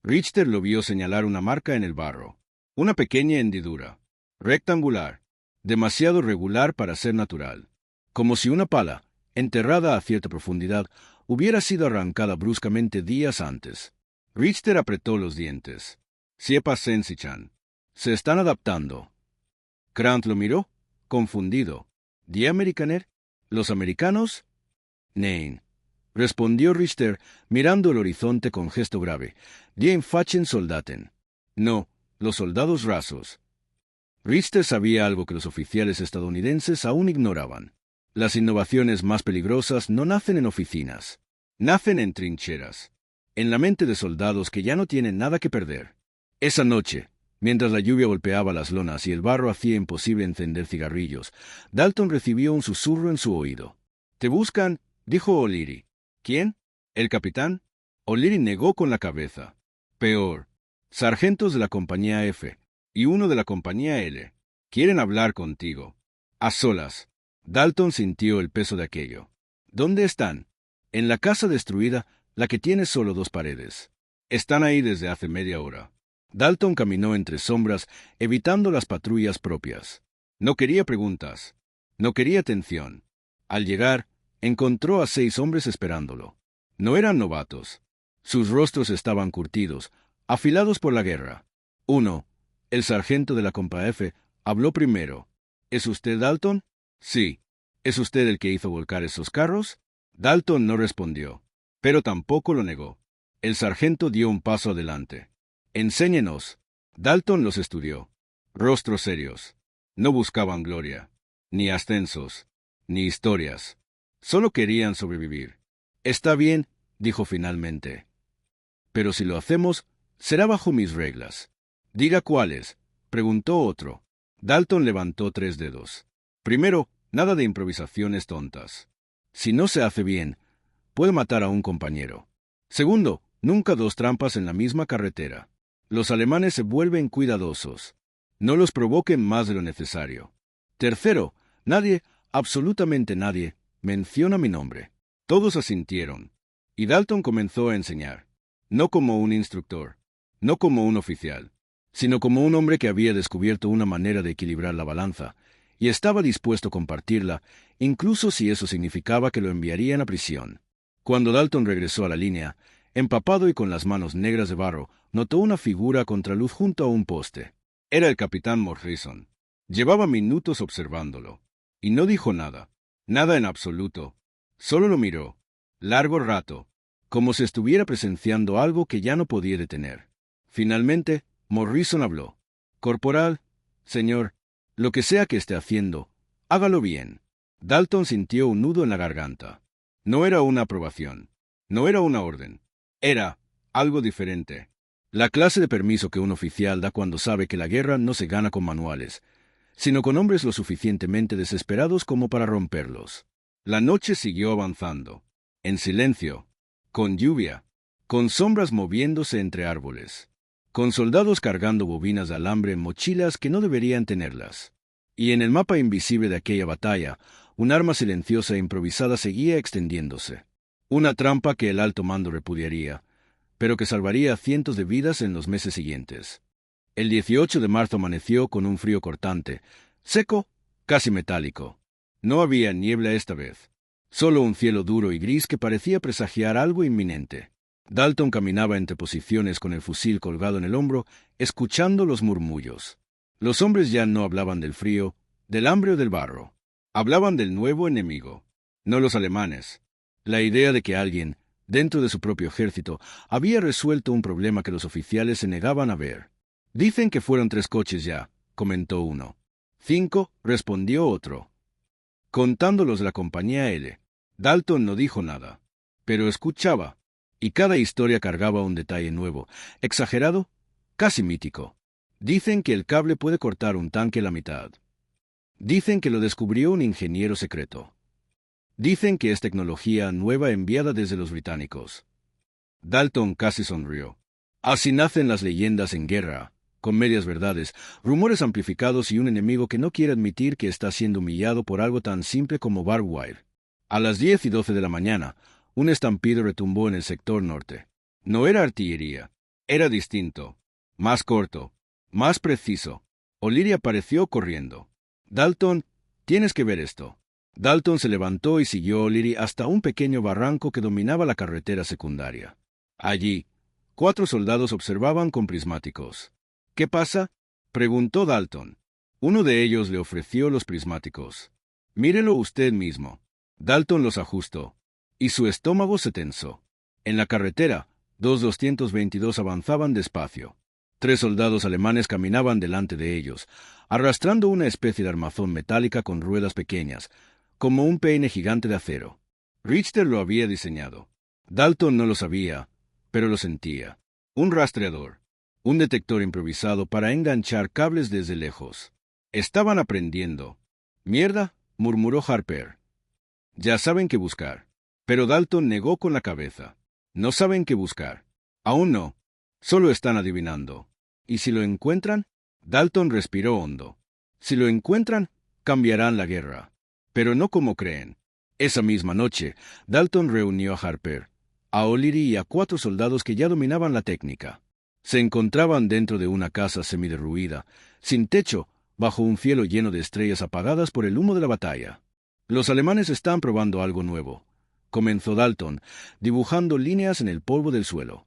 Richter lo vio señalar una marca en el barro. Una pequeña hendidura. Rectangular. Demasiado regular para ser natural. Como si una pala, enterrada a cierta profundidad, hubiera sido arrancada bruscamente días antes. Richter apretó los dientes. Siepa Sensichan. Se están adaptando. Kranz lo miró, confundido. ¿Die Amerikaner? ¿Los americanos? Nein, respondió Richter, mirando el horizonte con gesto grave. Die Einfachen Soldaten. No, los soldados rasos. Richter sabía algo que los oficiales estadounidenses aún ignoraban. Las innovaciones más peligrosas no nacen en oficinas. Nacen en trincheras. En la mente de soldados que ya no tienen nada que perder. Esa noche, mientras la lluvia golpeaba las lonas y el barro hacía imposible encender cigarrillos, Dalton recibió un susurro en su oído. «Te buscan», dijo O'Leary. «¿Quién? ¿El capitán?» O'Leary negó con la cabeza. Peor. Sargentos de la compañía F y uno de la compañía L. Quieren hablar contigo. A solas. Dalton sintió el peso de aquello. ¿Dónde están? En la casa destruida, la que tiene solo 2 paredes. Están ahí desde hace media hora. Dalton caminó entre sombras, evitando las patrullas propias. No quería preguntas. No quería atención. Al llegar, encontró a 6 hombres esperándolo. No eran novatos. Sus rostros estaban curtidos, afilados por la guerra. Uno, el sargento de la Compa F, habló primero. ¿Es usted Dalton? Sí. ¿Es usted el que hizo volcar esos carros? Dalton no respondió, pero tampoco lo negó. El sargento dio un paso adelante. Enséñenos. Dalton los estudió. Rostros serios. No buscaban gloria, ni ascensos, ni historias. Solo querían sobrevivir. Está bien, dijo finalmente. Pero si lo hacemos, será bajo mis reglas. Diga cuáles, preguntó otro. Dalton levantó 3 dedos. Primero, nada de improvisaciones tontas. Si no se hace bien, puede matar a un compañero. Segundo, nunca 2 trampas en la misma carretera. Los alemanes se vuelven cuidadosos. No los provoquen más de lo necesario. Tercero, nadie, absolutamente nadie, menciona mi nombre. Todos asintieron. Y Dalton comenzó a enseñar. No como un instructor, no como un oficial, sino como un hombre que había descubierto una manera de equilibrar la balanza, y estaba dispuesto a compartirla, incluso si eso significaba que lo enviarían a prisión. Cuando Dalton regresó a la línea, empapado y con las manos negras de barro, notó una figura a contraluz junto a un poste. Era el capitán Morrison. Llevaba minutos observándolo, y no dijo nada, nada en absoluto. Solo lo miró, largo rato, como si estuviera presenciando algo que ya no podía detener. Finalmente, Morrison habló. Corporal, señor, lo que sea que esté haciendo, hágalo bien. Dalton sintió un nudo en la garganta. No era una aprobación. No era una orden. Era algo diferente. La clase de permiso que un oficial da cuando sabe que la guerra no se gana con manuales, sino con hombres lo suficientemente desesperados como para romperlos. La noche siguió avanzando. En silencio. Con lluvia. Con sombras moviéndose entre árboles. Con soldados cargando bobinas de alambre en mochilas que no deberían tenerlas. Y en el mapa invisible de aquella batalla, un arma silenciosa e improvisada seguía extendiéndose. Una trampa que el alto mando repudiaría, pero que salvaría a cientos de vidas en los meses siguientes. El 18 de marzo amaneció con un frío cortante, seco, casi metálico. No había niebla esta vez, solo un cielo duro y gris que parecía presagiar algo inminente. Dalton caminaba entre posiciones con el fusil colgado en el hombro, escuchando los murmullos. Los hombres ya no hablaban del frío, del hambre o del barro. Hablaban del nuevo enemigo, no los alemanes. La idea de que alguien, dentro de su propio ejército, había resuelto un problema que los oficiales se negaban a ver. Dicen que fueron 3 coches ya, comentó uno. 5, respondió otro. Contando los de la compañía L. Dalton no dijo nada, pero escuchaba, y cada historia cargaba un detalle nuevo, exagerado, casi mítico. Dicen que el cable puede cortar un tanque a la mitad. Dicen que lo descubrió un ingeniero secreto. Dicen que es tecnología nueva enviada desde los británicos. Dalton casi sonrió. Así nacen las leyendas en guerra, con medias verdades, rumores amplificados y un enemigo que no quiere admitir que está siendo humillado por algo tan simple como barbed wire. A las 10:12 de la mañana, un estampido retumbó en el sector norte. No era artillería. Era distinto. Más corto. Más preciso. O'Leary apareció corriendo. Dalton, tienes que ver esto. Dalton se levantó y siguió a O'Leary hasta un pequeño barranco que dominaba la carretera secundaria. Allí, 4 soldados observaban con prismáticos. ¿Qué pasa?, preguntó Dalton. Uno de ellos le ofreció los prismáticos. Mírelo usted mismo. Dalton los ajustó, y su estómago se tensó. En la carretera, 222 avanzaban despacio. 3 soldados alemanes caminaban delante de ellos, arrastrando una especie de armazón metálica con ruedas pequeñas, como un peine gigante de acero. Richter lo había diseñado. Dalton no lo sabía, pero lo sentía. Un rastreador. Un detector improvisado para enganchar cables desde lejos. Estaban aprendiendo. «Mierda», murmuró Harper. «Ya saben qué buscar». Pero Dalton negó con la cabeza. «No saben qué buscar». «Aún no». Solo están adivinando. ¿Y si lo encuentran? Dalton respiró hondo. Si lo encuentran, cambiarán la guerra. Pero no como creen. Esa misma noche, Dalton reunió a Harper, a O'Leary y a 4 soldados que ya dominaban la técnica. Se encontraban dentro de una casa semiderruida, sin techo, bajo un cielo lleno de estrellas apagadas por el humo de la batalla. Los alemanes están probando algo nuevo, comenzó Dalton, dibujando líneas en el polvo del suelo.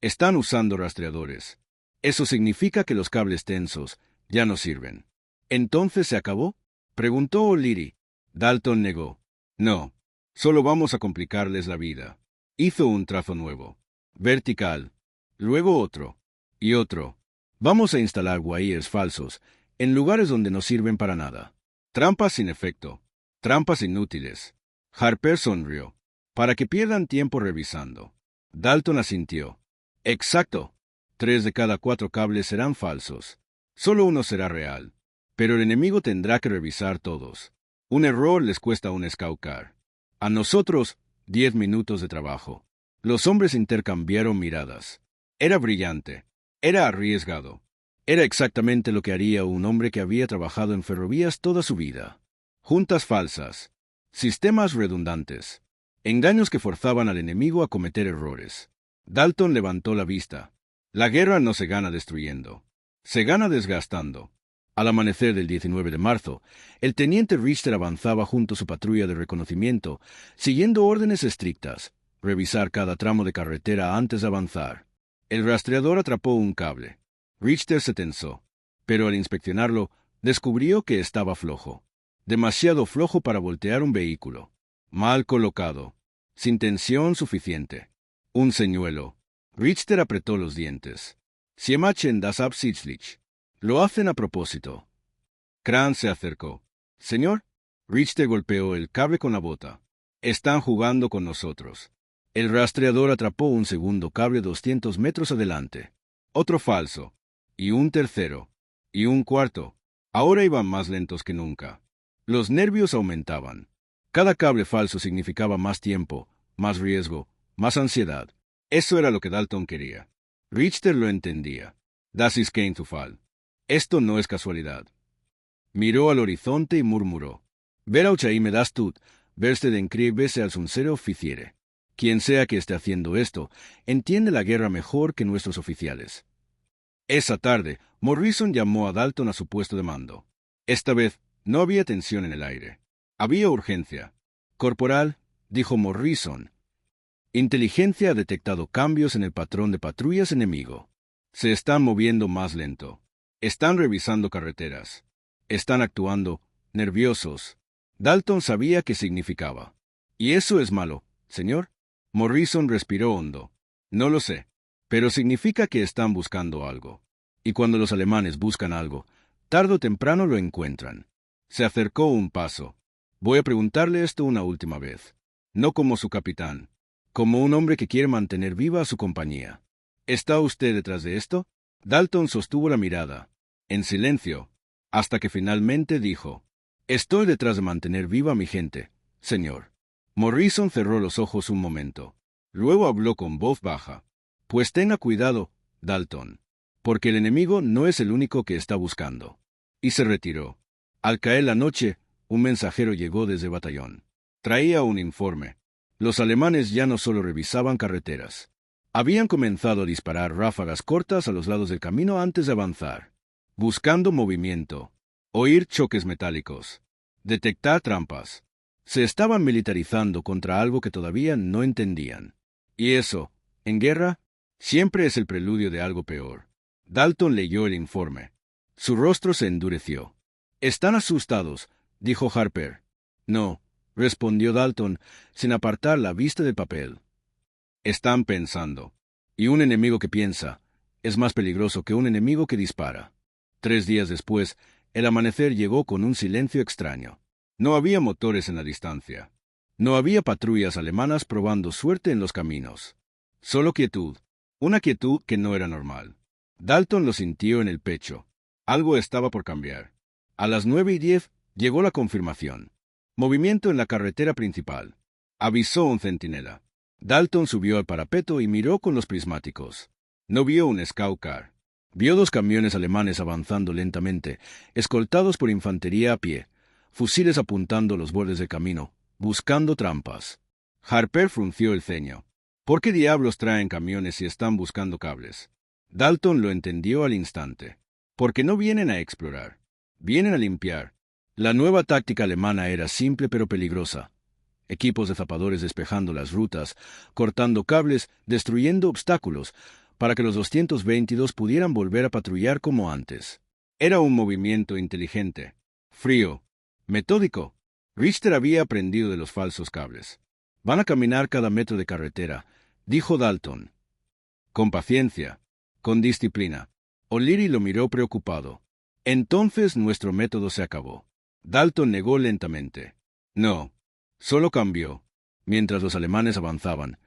Están usando rastreadores. Eso significa que los cables tensos ya no sirven. ¿Entonces se acabó?, preguntó O'Leary. Dalton negó. No, solo vamos a complicarles la vida. Hizo un trazo nuevo, vertical, luego otro, y otro. Vamos a instalar wires falsos, en lugares donde no sirven para nada. Trampas sin efecto, trampas inútiles. Harper sonrió. Para que pierdan tiempo revisando. Dalton asintió. Exacto. 3 de cada 4 cables serán falsos. Solo uno será real. Pero el enemigo tendrá que revisar todos. Un error les cuesta un Scout Car. A nosotros, 10 minutos de trabajo. Los hombres intercambiaron miradas. Era brillante. Era arriesgado. Era exactamente lo que haría un hombre que había trabajado en ferrovías toda su vida. Juntas falsas. Sistemas redundantes. Engaños que forzaban al enemigo a cometer errores. Dalton levantó la vista. La guerra no se gana destruyendo. Se gana desgastando. Al amanecer del 19 de marzo, el teniente Richter avanzaba junto a su patrulla de reconocimiento, siguiendo órdenes estrictas, revisar cada tramo de carretera antes de avanzar. El rastreador atrapó un cable. Richter se tensó, pero al inspeccionarlo, descubrió que estaba flojo. Demasiado flojo para voltear un vehículo. Mal colocado. Sin tensión suficiente. Un señuelo. Richter apretó los dientes. Sie machen das absichtlich. Lo hacen a propósito. Kranz se acercó. Señor, Richter golpeó el cable con la bota. Están jugando con nosotros. El rastreador atrapó un segundo cable 200 metros adelante. Otro falso. Y un tercero. Y un cuarto. Ahora iban más lentos que nunca. Los nervios aumentaban. Cada cable falso significaba más tiempo, más riesgo, más ansiedad. Eso era lo que Dalton quería. Richter lo entendía. Das ist kein Zufall. Esto no es casualidad. Miró al horizonte y murmuró. Berauchaime das tut, verste den Krieg besser als unsere Offiziere. Quien sea que esté haciendo esto, entiende la guerra mejor que nuestros oficiales. Esa tarde, Morrison llamó a Dalton a su puesto de mando. Esta vez, no había tensión en el aire. Había urgencia. Corporal, dijo Morrison. Inteligencia ha detectado cambios en el patrón de patrullas enemigo. Se están moviendo más lento. Están revisando carreteras. Están actuando, nerviosos. Dalton sabía qué significaba. ¿Y eso es malo, señor? Morrison respiró hondo. No lo sé, pero significa que están buscando algo. Y cuando los alemanes buscan algo, tarde o temprano lo encuentran. Se acercó un paso. Voy a preguntarle esto una última vez. No como su capitán, como un hombre que quiere mantener viva a su compañía. ¿Está usted detrás de esto? Dalton sostuvo la mirada, en silencio, hasta que finalmente dijo, estoy detrás de mantener viva a mi gente, señor. Morrison cerró los ojos un momento. Luego habló con voz baja. Pues tenga cuidado, Dalton, porque el enemigo no es el único que está buscando. Y se retiró. Al caer la noche, un mensajero llegó desde el batallón. Traía un informe. Los alemanes ya no solo revisaban carreteras. Habían comenzado a disparar ráfagas cortas a los lados del camino antes de avanzar. Buscando movimiento. Oír choques metálicos. Detectar trampas. Se estaban militarizando contra algo que todavía no entendían. Y eso, en guerra, siempre es el preludio de algo peor. Dalton leyó el informe. Su rostro se endureció. «Están asustados», dijo Harper. «No», respondió Dalton, sin apartar la vista del papel. «Están pensando. Y un enemigo que piensa es más peligroso que un enemigo que dispara». 3 días después, el amanecer llegó con un silencio extraño. No había motores en la distancia. No había patrullas alemanas probando suerte en los caminos. Solo quietud. Una quietud que no era normal. Dalton lo sintió en el pecho. Algo estaba por cambiar. A las 9:10 llegó la confirmación. Movimiento en la carretera principal. Avisó un centinela. Dalton subió al parapeto y miró con los prismáticos. No vio un Scout Car. Vio dos camiones alemanes avanzando lentamente, escoltados por infantería a pie, fusiles apuntando los bordes del camino, buscando trampas. Harper frunció el ceño. ¿Por qué diablos traen camiones si están buscando cables? Dalton lo entendió al instante. Porque no vienen a explorar. Vienen a limpiar. La nueva táctica alemana era simple pero peligrosa. Equipos de zapadores despejando las rutas, cortando cables, destruyendo obstáculos, para que los 222 pudieran volver a patrullar como antes. Era un movimiento inteligente, frío, metódico. Richter había aprendido de los falsos cables. Van a caminar cada metro de carretera, dijo Dalton. Con paciencia, con disciplina. O'Leary lo miró preocupado. Entonces nuestro método se acabó. Dalton negó lentamente. No, solo cambió. Mientras los alemanes avanzaban,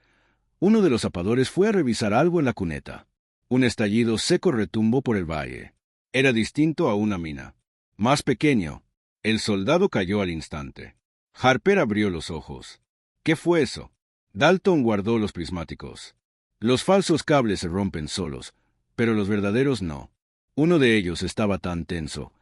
uno de los zapadores fue a revisar algo en la cuneta. Un estallido seco retumbó por el valle. Era distinto a una mina. Más pequeño. El soldado cayó al instante. Harper abrió los ojos. ¿Qué fue eso? Dalton guardó los prismáticos. Los falsos cables se rompen solos, pero los verdaderos no. Uno de ellos estaba tan tenso,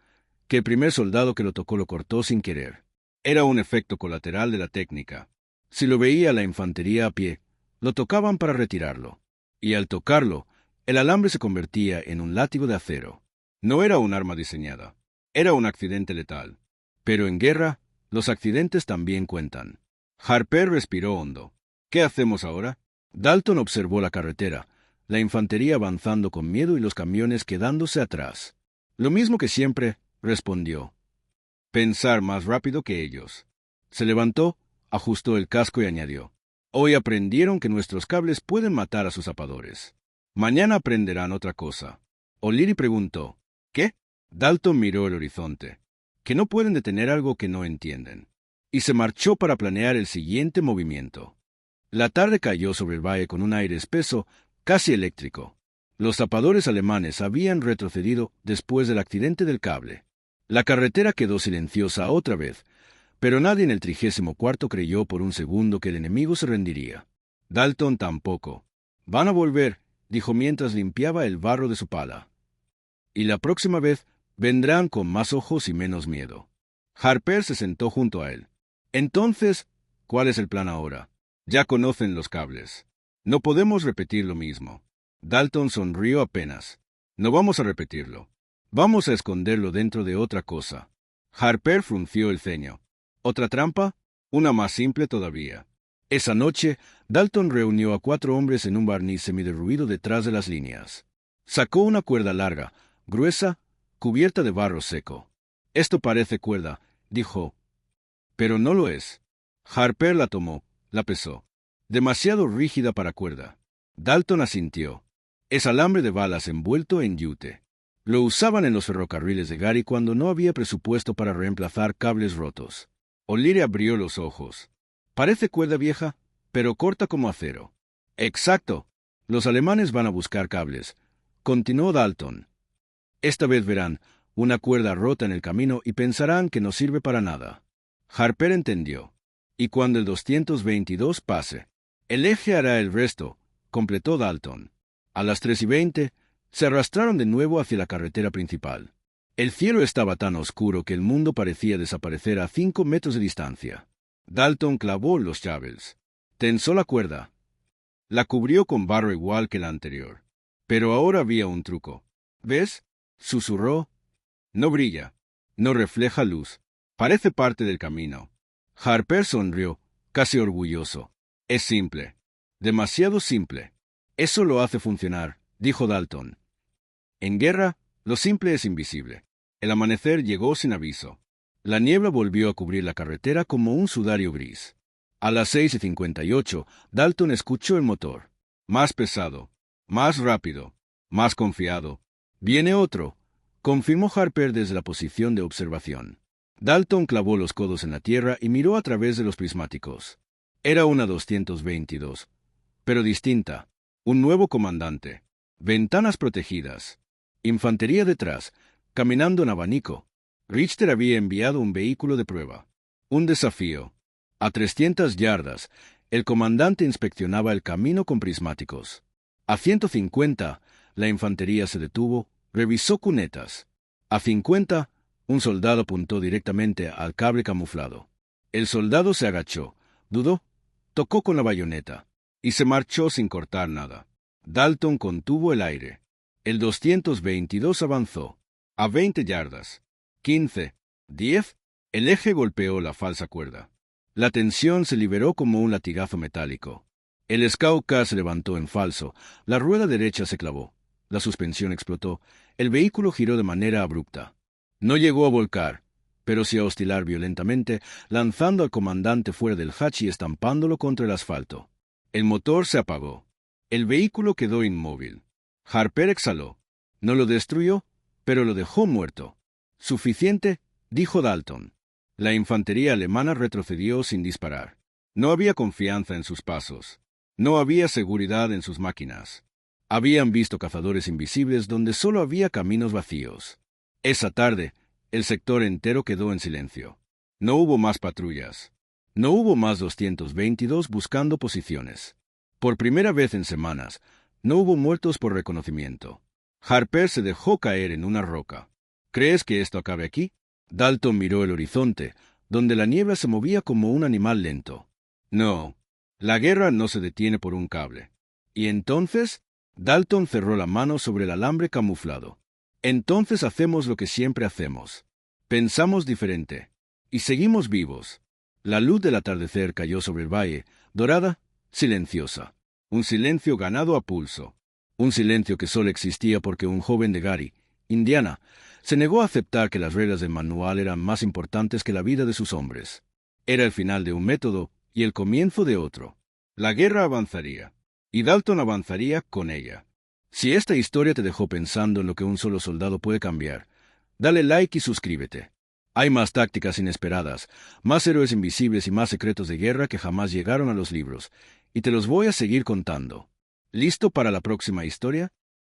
que el primer soldado que lo tocó lo cortó sin querer. Era un efecto colateral de la técnica. Si lo veía la infantería a pie, lo tocaban para retirarlo. Y al tocarlo, el alambre se convertía en un látigo de acero. No era un arma diseñada. Era un accidente letal. Pero en guerra, los accidentes también cuentan. Harper respiró hondo. ¿Qué hacemos ahora? Dalton observó la carretera, la infantería avanzando con miedo y los camiones quedándose atrás. Lo mismo que siempre, respondió. Pensar más rápido que ellos. Se levantó, ajustó el casco y añadió. Hoy aprendieron que nuestros cables pueden matar a sus zapadores. Mañana aprenderán otra cosa. O'Leary preguntó. ¿Qué? Dalton miró el horizonte. Que no pueden detener algo que no entienden. Y se marchó para planear el siguiente movimiento. La tarde cayó sobre el valle con un aire espeso, casi eléctrico. Los zapadores alemanes habían retrocedido después del accidente del cable. La carretera quedó silenciosa otra vez, pero nadie en el 34º creyó por un segundo que el enemigo se rendiría. Dalton tampoco. Van a volver, dijo mientras limpiaba el barro de su pala. Y la próxima vez vendrán con más ojos y menos miedo. Harper se sentó junto a él. Entonces, ¿cuál es el plan ahora? Ya conocen los cables. No podemos repetir lo mismo. Dalton sonrió apenas. No vamos a repetirlo. Vamos a esconderlo dentro de otra cosa. Harper frunció el ceño. ¿Otra trampa? Una más simple todavía. Esa noche, Dalton reunió a 4 hombres en un barniz semiderruido detrás de las líneas. Sacó una cuerda larga, gruesa, cubierta de barro seco. Esto parece cuerda, dijo. Pero no lo es. Harper la tomó, la pesó. Demasiado rígida para cuerda. Dalton asintió. Es alambre de balas envuelto en yute. Lo usaban en los ferrocarriles de Gary cuando no había presupuesto para reemplazar cables rotos. O'Leary abrió los ojos. Parece cuerda vieja, pero corta como acero. Exacto. Los alemanes van a buscar cables, continuó Dalton. Esta vez verán una cuerda rota en el camino y pensarán que no sirve para nada. Harper entendió. Y cuando el 222 pase, el eje hará el resto, completó Dalton. A las 3:20, se arrastraron de nuevo hacia la carretera principal. El cielo estaba tan oscuro que el mundo parecía desaparecer a 5 metros de distancia. Dalton clavó los llaves. Tensó la cuerda. La cubrió con barro igual que la anterior. Pero ahora había un truco. ¿Ves? Susurró. No brilla. No refleja luz. Parece parte del camino. Harper sonrió, casi orgulloso. Es simple. Demasiado simple. Eso lo hace funcionar, dijo Dalton. En guerra, lo simple es invisible. El amanecer llegó sin aviso. La niebla volvió a cubrir la carretera como un sudario gris. A las 6:58, Dalton escuchó el motor. Más pesado, más rápido, más confiado. «Viene otro», confirmó Harper desde la posición de observación. Dalton clavó los codos en la tierra y miró a través de los prismáticos. Era una 222, pero distinta. Un nuevo comandante. Ventanas protegidas. Infantería detrás, caminando en abanico. Richter había enviado un vehículo de prueba. Un desafío. A 300 yardas, el comandante inspeccionaba el camino con prismáticos. A 150, la infantería se detuvo, revisó cunetas. A 50, un soldado apuntó directamente al cable camuflado. El soldado se agachó, dudó, tocó con la bayoneta, y se marchó sin cortar nada. Dalton contuvo el aire. El 222 avanzó. A 20 yardas. 15. 10. El eje golpeó la falsa cuerda. La tensión se liberó como un latigazo metálico. El Scout Car se levantó en falso, la rueda derecha se clavó, la suspensión explotó, el vehículo giró de manera abrupta. No llegó a volcar, pero sí a oscilar violentamente, lanzando al comandante fuera del hatch y estampándolo contra el asfalto. El motor se apagó. El vehículo quedó inmóvil. Harper exhaló. No lo destruyó, pero lo dejó muerto. Suficiente, dijo Dalton. La infantería alemana retrocedió sin disparar. No había confianza en sus pasos. No había seguridad en sus máquinas. Habían visto cazadores invisibles donde solo había caminos vacíos. Esa tarde, el sector entero quedó en silencio. No hubo más patrullas. No hubo más 222 buscando posiciones. Por primera vez en semanas, no hubo muertos por reconocimiento. Harper se dejó caer en una roca. ¿Crees que esto acabe aquí? Dalton miró el horizonte, donde la niebla se movía como un animal lento. No. La guerra no se detiene por un cable. ¿Y entonces? Dalton cerró la mano sobre el alambre camuflado. Entonces hacemos lo que siempre hacemos. Pensamos diferente. Y seguimos vivos. La luz del atardecer cayó sobre el valle, dorada, silenciosa. Un silencio ganado a pulso. Un silencio que solo existía porque un joven de Gary, Indiana, se negó a aceptar que las reglas del manual eran más importantes que la vida de sus hombres. Era el final de un método y el comienzo de otro. La guerra avanzaría, y Dalton avanzaría con ella. Si esta historia te dejó pensando en lo que un solo soldado puede cambiar, dale like y suscríbete. Hay más tácticas inesperadas, más héroes invisibles y más secretos de guerra que jamás llegaron a los libros, y te los voy a seguir contando. ¿Listo para la próxima historia?